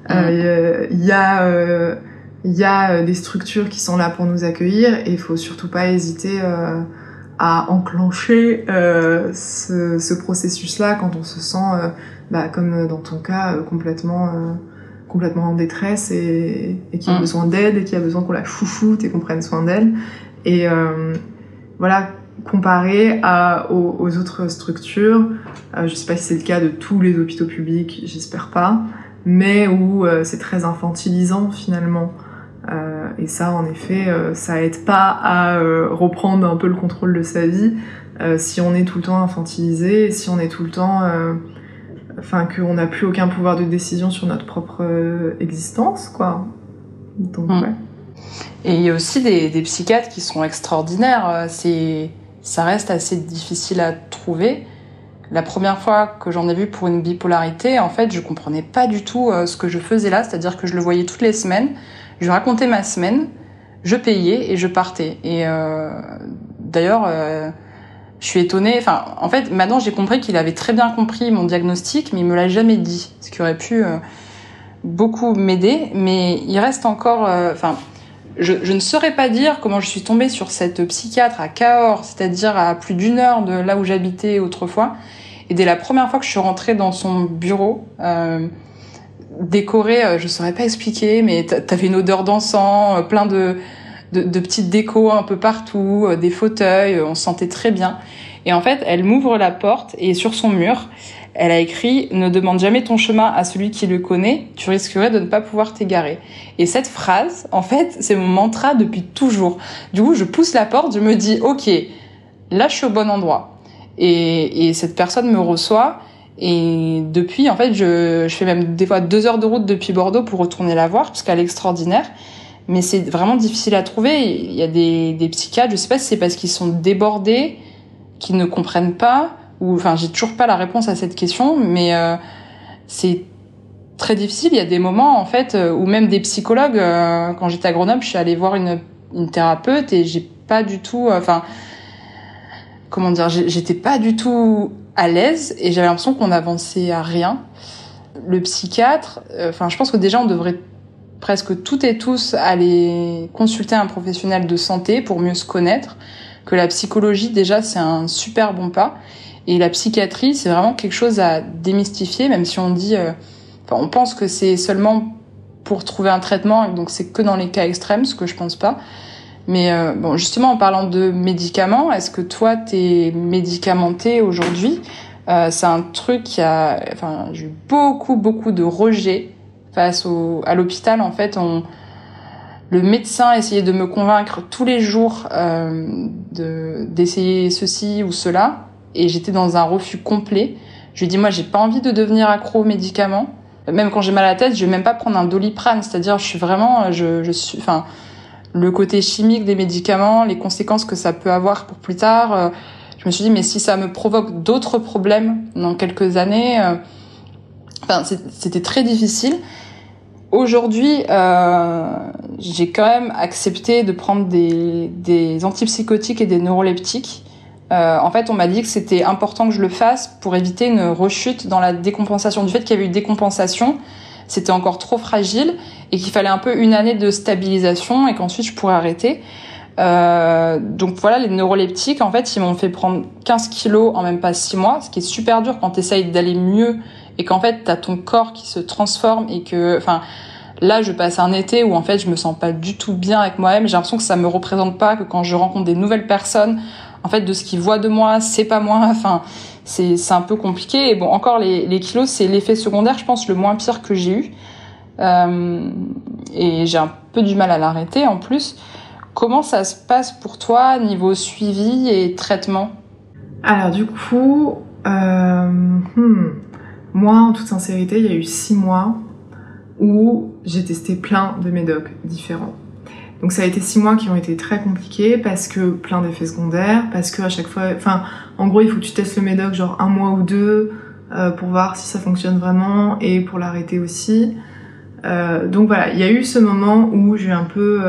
Il y a des structures qui sont là pour nous accueillir et il faut surtout pas hésiter à enclencher ce processus-là quand on se sent, comme dans ton cas, complètement en détresse et qui a besoin d'aide et qui a besoin qu'on la chouchoute et qu'on prenne soin d'elle. Et voilà, comparé aux autres structures, je sais pas si c'est le cas de tous les hôpitaux publics, j'espère pas, mais où c'est très infantilisant finalement. Et ça, en effet, ça aide pas à reprendre un peu le contrôle de sa vie si on est tout le temps infantilisé, si on est tout le temps... qu'on n'a plus aucun pouvoir de décision sur notre propre existence, quoi. Donc, ouais. Et il y a aussi des psychiatres qui sont extraordinaires. Ça reste assez difficile à trouver. La première fois que j'en ai vu pour une bipolarité, en fait, je comprenais pas du tout ce que je faisais là. C'est-à-dire que je le voyais toutes les semaines. Je racontais ma semaine, je payais et je partais. Et d'ailleurs, je suis étonnée. Enfin, en fait, maintenant j'ai compris qu'il avait très bien compris mon diagnostic, mais il me l'a jamais dit, ce qui aurait pu beaucoup m'aider. Mais il reste encore. Je ne saurais pas dire comment je suis tombée sur cette psychiatre à Cahors, c'est-à-dire à plus d'1 heure de là où j'habitais autrefois. Et dès la première fois que je suis rentrée dans son bureau. Décoré, je saurais pas expliquer, mais t'avais une odeur d'encens, plein de petites décos un peu partout, des fauteuils, on se sentait très bien. Et en fait, elle m'ouvre la porte et sur son mur, elle a écrit « Ne demande jamais ton chemin à celui qui le connaît, tu risquerais de ne pas pouvoir t'égarer ». Et cette phrase, en fait, c'est mon mantra depuis toujours. Du coup, je pousse la porte, je me dis « Ok, là, je suis au bon endroit ». Et cette personne me reçoit. Et depuis, en fait, je fais même des fois 2 heures de route depuis Bordeaux pour retourner la voir, parce qu'elle est extraordinaire. Mais c'est vraiment difficile à trouver. Il y a des psychiatres, je sais pas si c'est parce qu'ils sont débordés, qu'ils ne comprennent pas, ou, enfin, j'ai toujours pas la réponse à cette question, mais c'est très difficile. Il y a des moments, en fait, où même des psychologues, quand j'étais à Grenoble, je suis allée voir une thérapeute et j'ai pas du tout, j'étais pas du tout à l'aise et j'avais l'impression qu'on avançait à rien. Le psychiatre, je pense que déjà on devrait presque toutes et tous aller consulter un professionnel de santé pour mieux se connaître, que la psychologie déjà c'est un super bon pas et la psychiatrie c'est vraiment quelque chose à démystifier, même si on dit on pense que c'est seulement pour trouver un traitement et donc c'est que dans les cas extrêmes, ce que je pense pas. Mais justement, en parlant de médicaments, est-ce que toi, t'es médicamenté aujourd'hui ? C'est un truc j'ai eu beaucoup de rejets face à l'hôpital. En fait, le médecin essayait de me convaincre tous les jours d'essayer ceci ou cela, et j'étais dans un refus complet. Je lui ai dit, moi, j'ai pas envie de devenir accro aux médicaments. Même quand j'ai mal à la tête, je vais même pas prendre un Doliprane. C'est-à-dire, je suis vraiment, le côté chimique des médicaments, les conséquences que ça peut avoir pour plus tard. Je me suis dit, mais si ça me provoque d'autres problèmes dans quelques années, c'était très difficile. Aujourd'hui, j'ai quand même accepté de prendre des antipsychotiques et des neuroleptiques. En fait, on m'a dit que c'était important que je le fasse pour éviter une rechute dans la décompensation. Du fait qu'il y avait eu décompensation, c'était encore trop fragile et qu'il fallait un peu 1 année de stabilisation et qu'ensuite je pourrais arrêter. Donc voilà, les neuroleptiques, en fait, ils m'ont fait prendre 15 kilos en même pas 6 mois, ce qui est super dur quand t'essayes d'aller mieux et qu'en fait t'as ton corps qui se transforme et que, là je passe un été où en fait je me sens pas du tout bien avec moi-même, j'ai l'impression que ça me représente pas, que quand je rencontre des nouvelles personnes, en fait de ce qu'ils voient de moi, c'est pas moi, c'est un peu compliqué. Et bon, encore les kilos, c'est l'effet secondaire, je pense, le moins pire que j'ai eu. et j'ai un peu du mal à l'arrêter en plus. Comment ça se passe pour toi niveau suivi et traitement? Alors du coup, moi en toute sincérité, il y a eu 6 mois où j'ai testé plein de médocs différents. Donc ça a été 6 mois qui ont été très compliqués parce que plein d'effets secondaires, parce que à chaque fois, en gros il faut que tu testes le médoc genre 1 mois ou 2 pour voir si ça fonctionne vraiment et pour l'arrêter aussi. Donc voilà, il y a eu ce moment où j'ai un peu,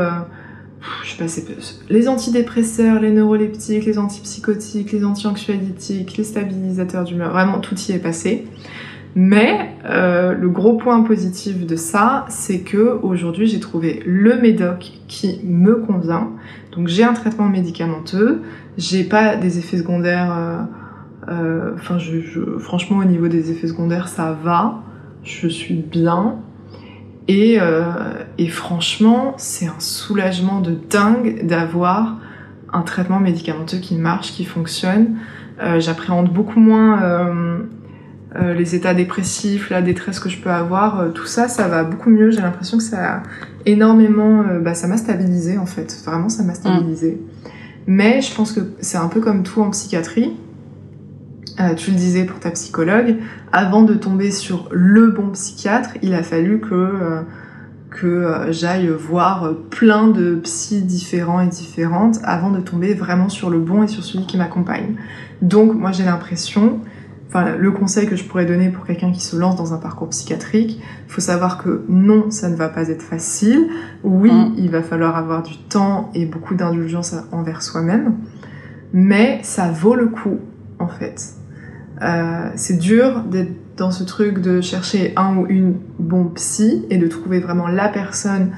je sais pas, les antidépresseurs, les neuroleptiques, les antipsychotiques, les anti-anxiolytiques, les stabilisateurs d'humeur, vraiment tout y est passé. Mais le gros point positif de ça, c'est que aujourd'hui j'ai trouvé le médoc qui me convient. Donc j'ai un traitement médicamenteux, j'ai pas des effets secondaires. Franchement au niveau des effets secondaires ça va, je suis bien. Et franchement c'est un soulagement de dingue d'avoir un traitement médicamenteux qui marche, qui fonctionne. J'appréhende beaucoup moins les états dépressifs, la détresse que je peux avoir, tout ça, ça va beaucoup mieux. J'ai l'impression que ça a énormément... ça m'a stabilisé en fait, vraiment ça m'a stabilisé. Mais je pense que c'est un peu comme tout en psychiatrie. Tu le disais pour ta psychologue, avant de tomber sur le bon psychiatre, il a fallu que j'aille voir plein de psys différents et différentes avant de tomber vraiment sur le bon et sur celui qui m'accompagne. Donc moi j'ai l'impression... le conseil que je pourrais donner pour quelqu'un qui se lance dans un parcours psychiatrique, il faut savoir que non, ça ne va pas être facile. Oui, il va falloir avoir du temps et beaucoup d'indulgence envers soi-même, mais ça vaut le coup, en fait. C'est dur d'être dans ce truc de chercher un ou une bon psy et de trouver vraiment la personne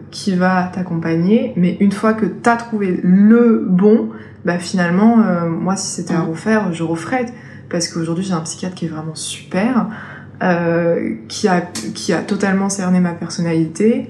qui va t'accompagner, mais une fois que t'as trouvé le bon, finalement, moi, si c'était à refaire, je referais. Parce qu'aujourd'hui j'ai un psychiatre qui est vraiment super, qui a totalement cerné ma personnalité,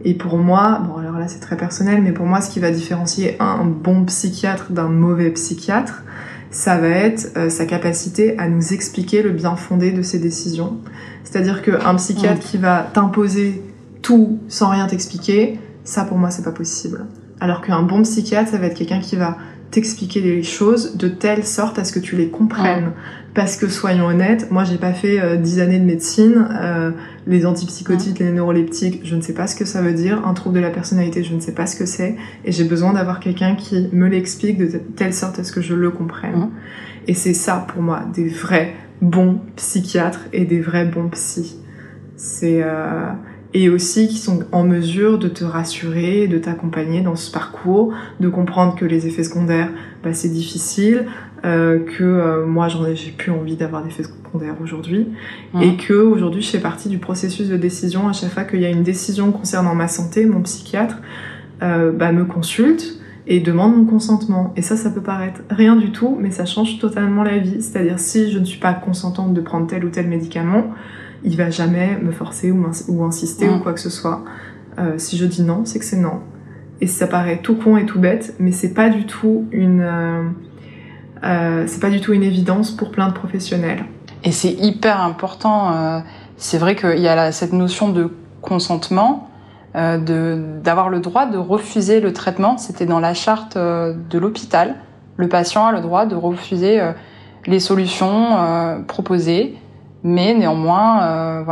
et pour moi, bon alors là c'est très personnel, mais pour moi ce qui va différencier un bon psychiatre d'un mauvais psychiatre, ça va être sa capacité à nous expliquer le bien fondé de ses décisions. C'est-à-dire qu'un psychiatre qui va t'imposer tout sans rien t'expliquer, ça pour moi c'est pas possible. Alors qu'un bon psychiatre, ça va être quelqu'un qui va t'expliquer les choses de telle sorte à ce que tu les comprennes. Parce que, soyons honnêtes, moi j'ai pas fait 10 années de médecine, les antipsychotiques, les neuroleptiques, je ne sais pas ce que ça veut dire, un trouble de la personnalité, je ne sais pas ce que c'est, et j'ai besoin d'avoir quelqu'un qui me l'explique de telle sorte à ce que je le comprenne. Et c'est ça, pour moi, des vrais bons psychiatres et des vrais bons psys. Et aussi qui sont en mesure de te rassurer, de t'accompagner dans ce parcours, de comprendre que les effets secondaires, c'est difficile, que moi j'ai plus envie d'avoir d'effets secondaires aujourd'hui, et que aujourd'hui je fais partie du processus de décision. À chaque fois qu'il y a une décision concernant ma santé, mon psychiatre me consulte et demande mon consentement. Et ça peut paraître rien du tout, mais ça change totalement la vie. C'est-à-dire si je ne suis pas consentante de prendre tel ou tel médicament, il va jamais me forcer ou insister ou quoi que ce soit. Si je dis non, c'est que c'est non. Et ça paraît tout con et tout bête, mais c'est pas du tout une évidence pour plein de professionnels. Et c'est hyper important. C'est vrai qu'il y a cette notion de consentement, d'avoir le droit de refuser le traitement. C'était dans la charte de l'hôpital. Le patient a le droit de refuser les solutions proposées. Mais néanmoins,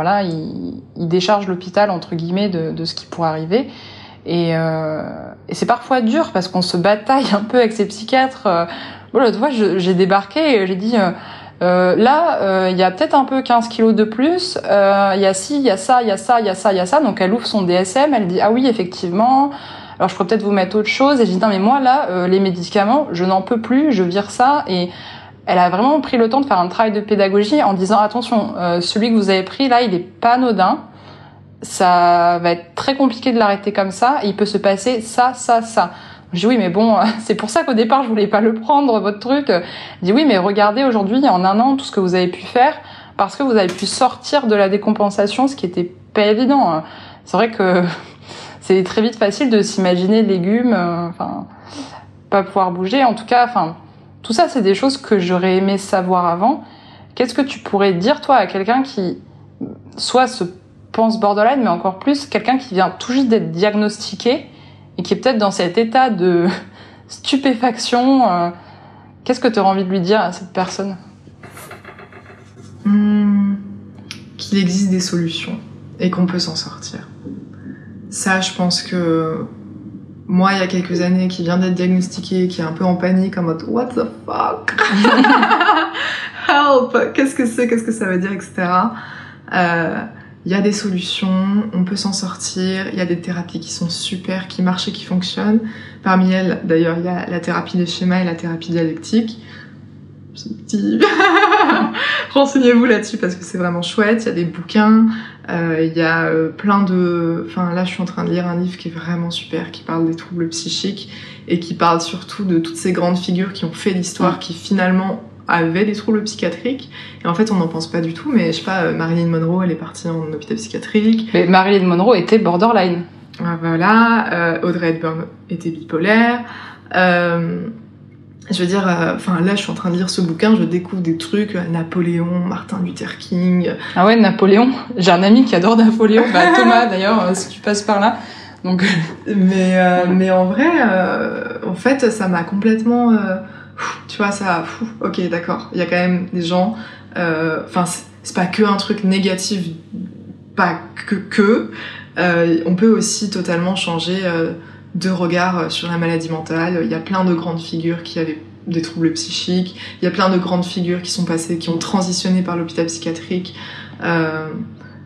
il décharge l'hôpital entre guillemets de ce qui pourrait arriver, et c'est parfois dur parce qu'on se bataille un peu avec ces psychiatres. L'autre fois, j'ai débarqué et j'ai dit là, il y a peut-être un peu 15 kilos de plus. Il y a ci, il y a ça, il y a ça, il y a ça, il y a ça. Donc elle ouvre son DSM, elle dit ah oui effectivement. Alors je pourrais peut-être vous mettre autre chose. Et je dis non mais moi là, les médicaments, je n'en peux plus, je vire ça. Et elle a vraiment pris le temps de faire un travail de pédagogie en disant attention, celui que vous avez pris là, il est pas anodin. Ça va être très compliqué de l'arrêter comme ça. Et il peut se passer ça. Je dis oui, mais bon, c'est pour ça qu'au départ je voulais pas le prendre votre truc. Je dis oui, mais regardez aujourd'hui en 1 an tout ce que vous avez pu faire parce que vous avez pu sortir de la décompensation, ce qui était pas évident. C'est vrai que c'est très vite facile de s'imaginer légumes, pas pouvoir bouger. En tout cas, tout ça, c'est des choses que j'aurais aimé savoir avant. Qu'est-ce que tu pourrais dire, toi, à quelqu'un qui soit se pense borderline, mais encore plus quelqu'un qui vient tout juste d'être diagnostiqué et qui est peut-être dans cet état de stupéfaction. Qu'est-ce que tu aurais envie de lui dire à cette personne ? Qu'il existe des solutions et qu'on peut s'en sortir. Ça, je pense que moi, il y a quelques années, qui vient d'être diagnostiqué, qui est un peu en panique, en mode « What the fuck ?» Help! Qu'est-ce que c'est? Qu'est-ce que ça veut dire? Etc. Il y a des solutions, on peut s'en sortir, il y a des thérapies qui sont super, qui marchent et qui fonctionnent. Parmi elles, d'ailleurs, il y a la thérapie des schémas et la thérapie dialectique. C'est petit. Renseignez-vous là-dessus parce que c'est vraiment chouette. Il y a des bouquins, il y a plein de... Enfin, là, je suis en train de lire un livre qui est vraiment super, qui parle des troubles psychiques et qui parle surtout de toutes ces grandes figures qui ont fait l'histoire, qui finalement avaient des troubles psychiatriques. Et en fait, on n'en pense pas du tout, mais je sais pas, Marilyn Monroe, elle est partie en hôpital psychiatrique. Mais Marilyn Monroe était borderline. Voilà, Audrey Hepburn était bipolaire. Je veux dire, enfin là, je suis en train de lire ce bouquin, je découvre des trucs, Napoléon, Martin Luther King. Ah ouais, Napoléon. J'ai un ami qui adore Napoléon. Bah, Thomas, d'ailleurs, si tu passes par là. Donc... mais en vrai, en fait, ça m'a complètement... tu vois, ça... ok, d'accord. Il y a quand même des gens... Enfin, c'est pas que un truc négatif, pas que... on peut aussi totalement changer... de regard sur la maladie mentale. Il y a plein de grandes figures qui avaient des troubles psychiques. Il y a plein de grandes figures qui sont passées, qui ont transitionné par l'hôpital psychiatrique.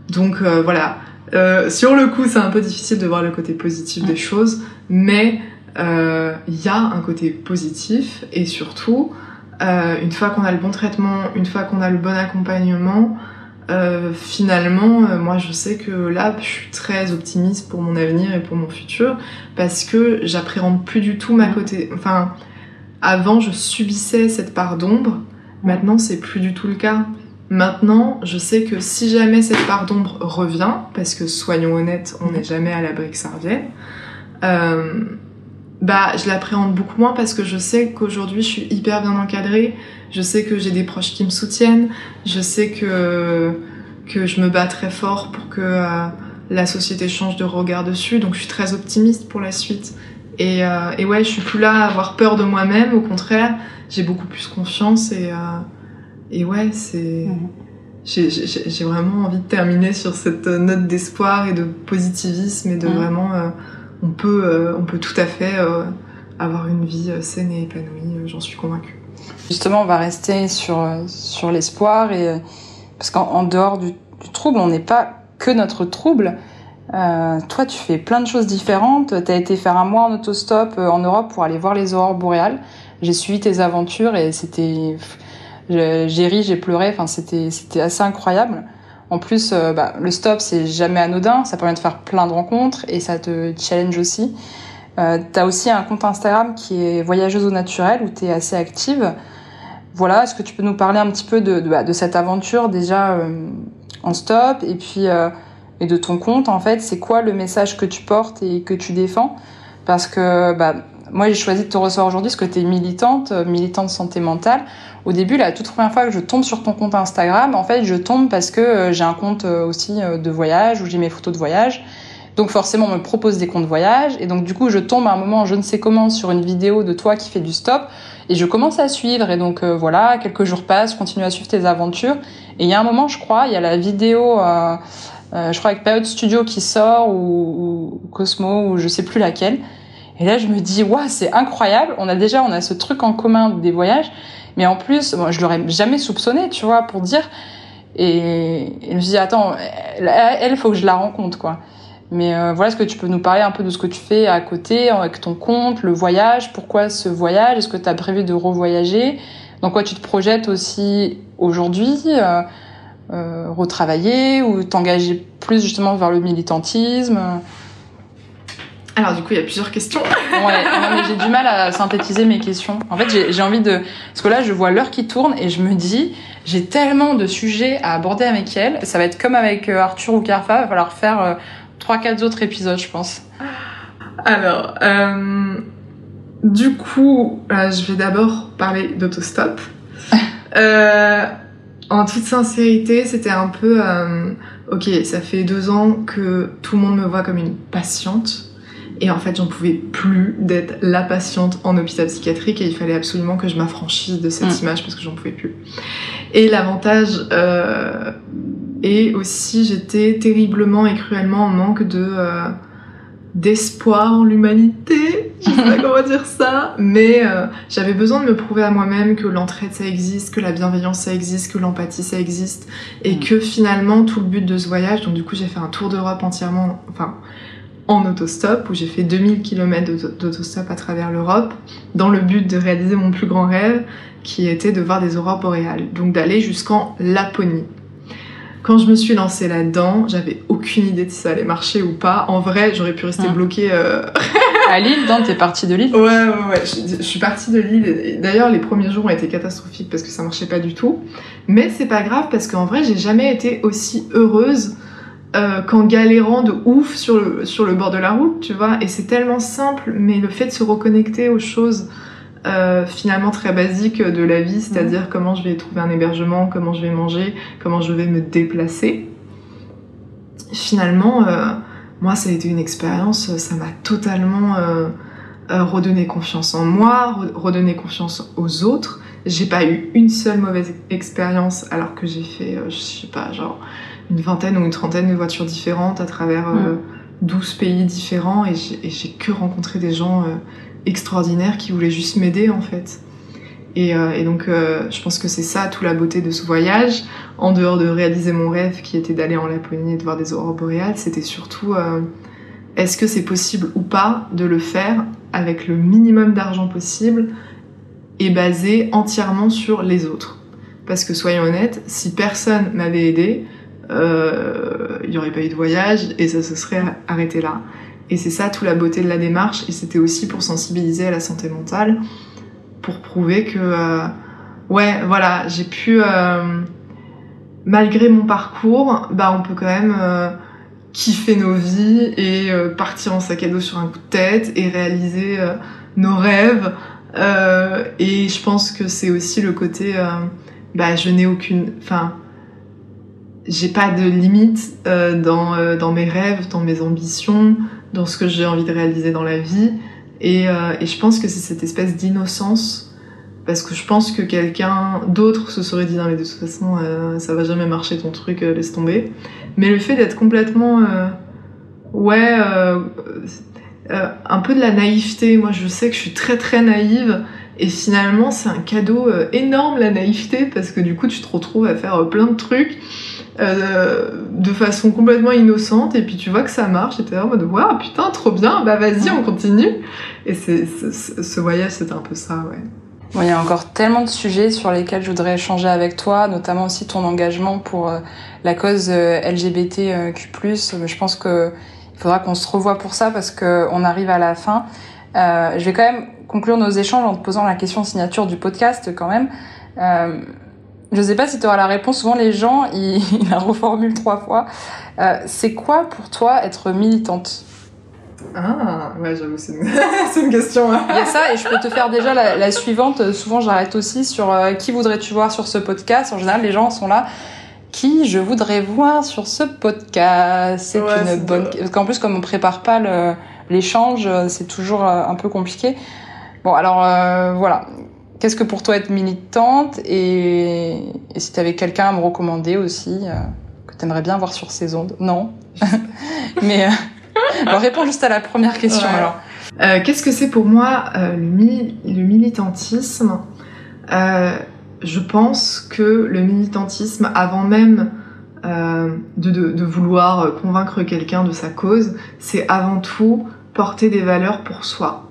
Donc voilà. Sur le coup, c'est un peu difficile de voir le côté positif des choses, mais il y a un côté positif et surtout, une fois qu'on a le bon traitement, une fois qu'on a le bon accompagnement, finalement, moi je sais que là je suis très optimiste pour mon avenir et pour mon futur parce que j'appréhende plus du tout ma côté. Enfin, avant je subissais cette part d'ombre, maintenant c'est plus du tout le cas. Maintenant, je sais que si jamais cette part d'ombre revient, parce que soyons honnêtes, on n'est jamais à l'abri que ça revienne, bah je l'appréhende beaucoup moins parce que je sais qu'aujourd'hui je suis hyper bien encadrée. Je sais que j'ai des proches qui me soutiennent, je sais que je me bats très fort pour que la société change de regard dessus, donc je suis très optimiste pour la suite. Et ouais, je suis plus là à avoir peur de moi-même, au contraire, j'ai beaucoup plus confiance et ouais, c'est... J'ai vraiment envie de terminer sur cette note d'espoir et de positivisme et de vraiment... on peut tout à fait avoir une vie saine et épanouie, j'en suis convaincue. Justement, on va rester sur l'espoir et parce qu'en dehors du trouble, on n'est pas que notre trouble. Toi, tu fais plein de choses différentes. T'as été faire un mois en autostop en Europe pour aller voir les aurores boréales. J'ai suivi tes aventures et c'était, j'ai ri, j'ai pleuré. Enfin, c'était assez incroyable. En plus, le stop, c'est jamais anodin. Ça permet de faire plein de rencontres et ça te challenge aussi. T'as aussi un compte Instagram qui est Voyageuse au naturel où t'es assez active. Voilà, est-ce que tu peux nous parler un petit peu de cette aventure déjà en stop et puis et de ton compte en fait, c'est quoi le message que tu portes et que tu défends? Parce que moi j'ai choisi de te recevoir aujourd'hui parce que t'es militante santé mentale. Au début, la toute première fois que je tombe sur ton compte Instagram, en fait, je tombe parce que j'ai un compte aussi de voyage où j'ai mes photos de voyage. Donc forcément, on me propose des comptes voyage et donc du coup, je tombe à un moment, je ne sais comment, sur une vidéo de toi qui fait du stop et je commence à suivre et donc voilà, quelques jours passent, je continue à suivre tes aventures et il y a un moment, je crois, il y a la vidéo, je crois avec Period Studio qui sort ou Cosmo ou je sais plus laquelle et là je me dis waouh, c'est incroyable, on a ce truc en commun des voyages, mais en plus, moi, je l'aurais jamais soupçonné, tu vois, pour dire et je me dis attends, elle faut que je la rencontre quoi. Mais voilà, est-ce que tu peux nous parler un peu de ce que tu fais à côté, avec ton compte, le voyage, pourquoi ce voyage, est-ce que tu as prévu de revoyager, dans quoi tu te projettes aussi aujourd'hui, retravailler ou t'engager plus justement vers le militantisme? Alors du coup, il y a plusieurs questions. Ouais, non, mais j'ai du mal à synthétiser mes questions. En fait, j'ai envie de... Parce que là, je vois l'heure qui tourne et je me dis, j'ai tellement de sujets à aborder avec elle. Ça va être comme avec Arthur ou Carfa, il va falloir faire... 3-4 autres épisodes, je pense. Alors, du coup, je vais d'abord parler d'autostop. En toute sincérité, c'était un peu... ok, ça fait 2 ans que tout le monde me voit comme une patiente. Et en fait, j'en pouvais plus d'être la patiente en hôpital psychiatrique et il fallait absolument que je m'affranchisse de cette image parce que j'en pouvais plus. Et l'avantage... et aussi, j'étais terriblement et cruellement en manque d'espoir en l'humanité. Je sais pas comment dire ça. Mais j'avais besoin de me prouver à moi-même que l'entraide, ça existe, que la bienveillance, ça existe, que l'empathie, ça existe. Et que finalement, tout le but de ce voyage... Donc du coup, j'ai fait un tour d'Europe entièrement... en autostop, où j'ai fait 2000 km d'autostop à travers l'Europe, dans le but de réaliser mon plus grand rêve, qui était de voir des aurores boréales, donc d'aller jusqu'en Laponie. Quand je me suis lancée là-dedans, j'avais aucune idée de si ça allait marcher ou pas. En vrai, j'aurais pu rester bloquée... À Lille, donc t'es partie de Lille ? Ouais. Je suis partie de Lille. Et d'ailleurs, les premiers jours ont été catastrophiques parce que ça marchait pas du tout. Mais c'est pas grave parce qu'en vrai, j'ai jamais été aussi heureuse qu'en galérant de ouf sur le bord de la route, tu vois. Et c'est tellement simple, mais le fait de se reconnecter aux choses finalement très basiques de la vie, c'est-à-dire comment je vais trouver un hébergement, comment je vais manger, comment je vais me déplacer. Finalement, moi, ça a été une expérience, ça m'a totalement redonné confiance en moi, redonné confiance aux autres. J'ai pas eu une seule mauvaise expérience alors que j'ai fait, je sais pas, genre... une vingtaine ou une trentaine de voitures différentes à travers 12 pays différents et j'ai que rencontré des gens extraordinaires qui voulaient juste m'aider en fait. Et donc je pense que c'est ça toute la beauté de ce voyage, en dehors de réaliser mon rêve qui était d'aller en Laponie et de voir des aurores boréales, c'était surtout est-ce que c'est possible ou pas de le faire avec le minimum d'argent possible et basé entièrement sur les autres. Parce que soyons honnêtes, si personne m'avait aidé, il n'y aurait pas eu de voyage et ça se serait arrêté là. Et c'est ça toute la beauté de la démarche, et c'était aussi pour sensibiliser à la santé mentale, pour prouver que ouais voilà, j'ai pu malgré mon parcours, on peut quand même kiffer nos vies et partir en sac à dos sur un coup de tête et réaliser nos rêves, et je pense que c'est aussi le côté je n'ai aucune... j'ai pas de limite dans mes rêves, dans mes ambitions, dans ce que j'ai envie de réaliser dans la vie. Et je pense que c'est cette espèce d'innocence, parce que je pense que quelqu'un d'autre se serait dit « Non mais de toute façon, ça va jamais marcher ton truc, laisse tomber ». Mais le fait d'être complètement... un peu de la naïveté. Moi je sais que je suis très très naïve, et finalement c'est un cadeau énorme la naïveté, parce que du coup tu te retrouves à faire plein de trucs de façon complètement innocente, et puis tu vois que ça marche et t'es en mode waouh putain trop bien, vas-y on continue. Et ce voyage c'était un peu ça, ouais. Bon, il y a encore tellement de sujets sur lesquels je voudrais échanger avec toi, notamment aussi ton engagement pour la cause LGBTQ+. Je pense que il faudra qu'on se revoie pour ça, parce que on arrive à la fin. Je vais quand même conclure nos échanges en te posant la question signature du podcast quand même. Je sais pas si tu auras la réponse. Souvent les gens ils la reformulent 3 fois. C'est quoi pour toi être militante ? Ah ouais, j'avoue c'est une question. Il y a ça, et je peux te faire déjà la suivante. Souvent j'arrête aussi sur qui voudrais-tu voir sur ce podcast. En général les gens sont là. Qui je voudrais voir sur ce podcast ? C'est une bonne... Parce qu'en plus, comme on prépare pas l'échange, c'est toujours un peu compliqué. Bon, alors voilà. Qu'est-ce que pour toi être militante, et si t'avais quelqu'un à me recommander aussi que t'aimerais bien voir sur ces ondes ? Non. Mais réponds juste à la première question alors. Qu'est-ce que c'est pour moi le militantisme ? Je pense que le militantisme, avant même de vouloir convaincre quelqu'un de sa cause, c'est avant tout porter des valeurs pour soi.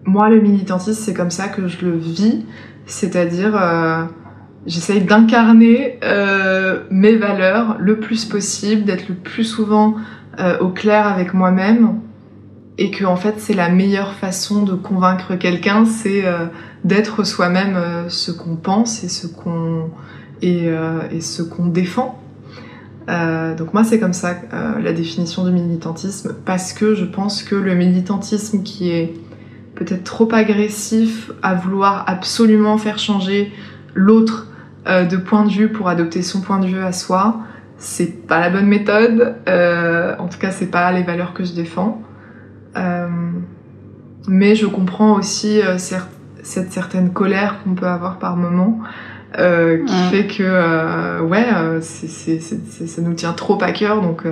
Moi, le militantisme, c'est comme ça que je le vis, c'est-à-dire j'essaye d'incarner mes valeurs le plus possible, d'être le plus souvent au clair avec moi-même, et que en fait c'est la meilleure façon de convaincre quelqu'un, c'est d'être soi-même ce qu'on pense et ce qu'on défend. Donc moi c'est comme ça la définition du militantisme, parce que je pense que le militantisme qui est peut-être trop agressif à vouloir absolument faire changer l'autre de point de vue pour adopter son point de vue à soi. C'est pas la bonne méthode. En tout cas, c'est pas les valeurs que je défends. Mais je comprends aussi cette certaine colère qu'on peut avoir par moment, qui fait que ça nous tient trop à cœur, donc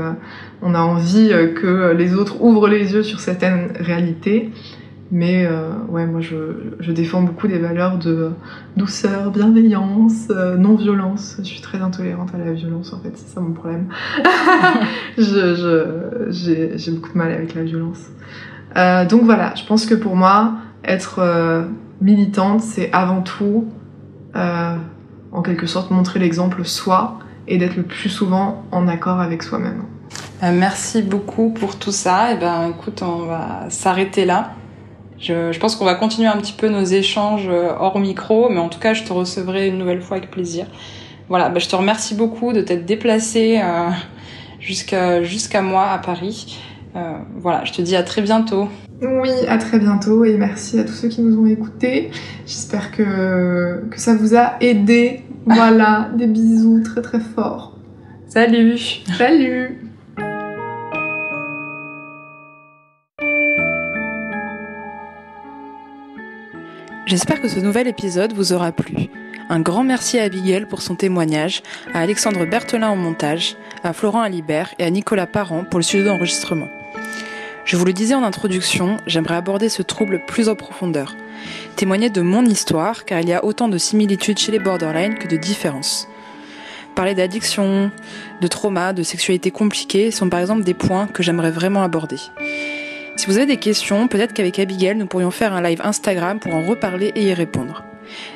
on a envie que les autres ouvrent les yeux sur certaines réalités. Mais moi je défends beaucoup des valeurs de douceur, bienveillance, non-violence. Je suis très intolérante à la violence, en fait, c'est ça mon problème. J'ai beaucoup de mal avec la violence. Donc voilà, je pense que pour moi, être militante, c'est avant tout, en quelque sorte, montrer l'exemple soi et d'être le plus souvent en accord avec soi-même. Merci beaucoup pour tout ça. Et écoute, on va s'arrêter là. Je pense qu'on va continuer un petit peu nos échanges hors micro, mais en tout cas, je te recevrai une nouvelle fois avec plaisir. Voilà, je te remercie beaucoup de t'être déplacée jusqu'à moi à Paris. Voilà, je te dis à très bientôt. Oui, à très bientôt et merci à tous ceux qui nous ont écoutés. J'espère que ça vous a aidé. Voilà, des bisous très très forts. Salut. Salut. J'espère que ce nouvel épisode vous aura plu. Un grand merci à Abigail pour son témoignage, à Alexandre Berthelin au montage, à Florent Alibert et à Nicolas Parent pour le studio d'enregistrement. Je vous le disais en introduction, j'aimerais aborder ce trouble plus en profondeur. Témoigner de mon histoire, car il y a autant de similitudes chez les borderline que de différences. Parler d'addiction, de trauma, de sexualité compliquée sont par exemple des points que j'aimerais vraiment aborder. Si vous avez des questions, peut-être qu'avec Abigail, nous pourrions faire un live Instagram pour en reparler et y répondre.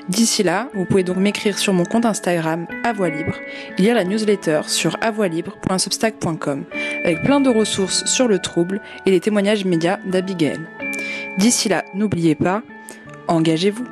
D'ici là, vous pouvez donc m'écrire sur mon compte Instagram à voix libre, lire la newsletter sur avoixlibre.substack.com avec plein de ressources sur le trouble et les témoignages médias d'Abigail. D'ici là, n'oubliez pas, engagez-vous.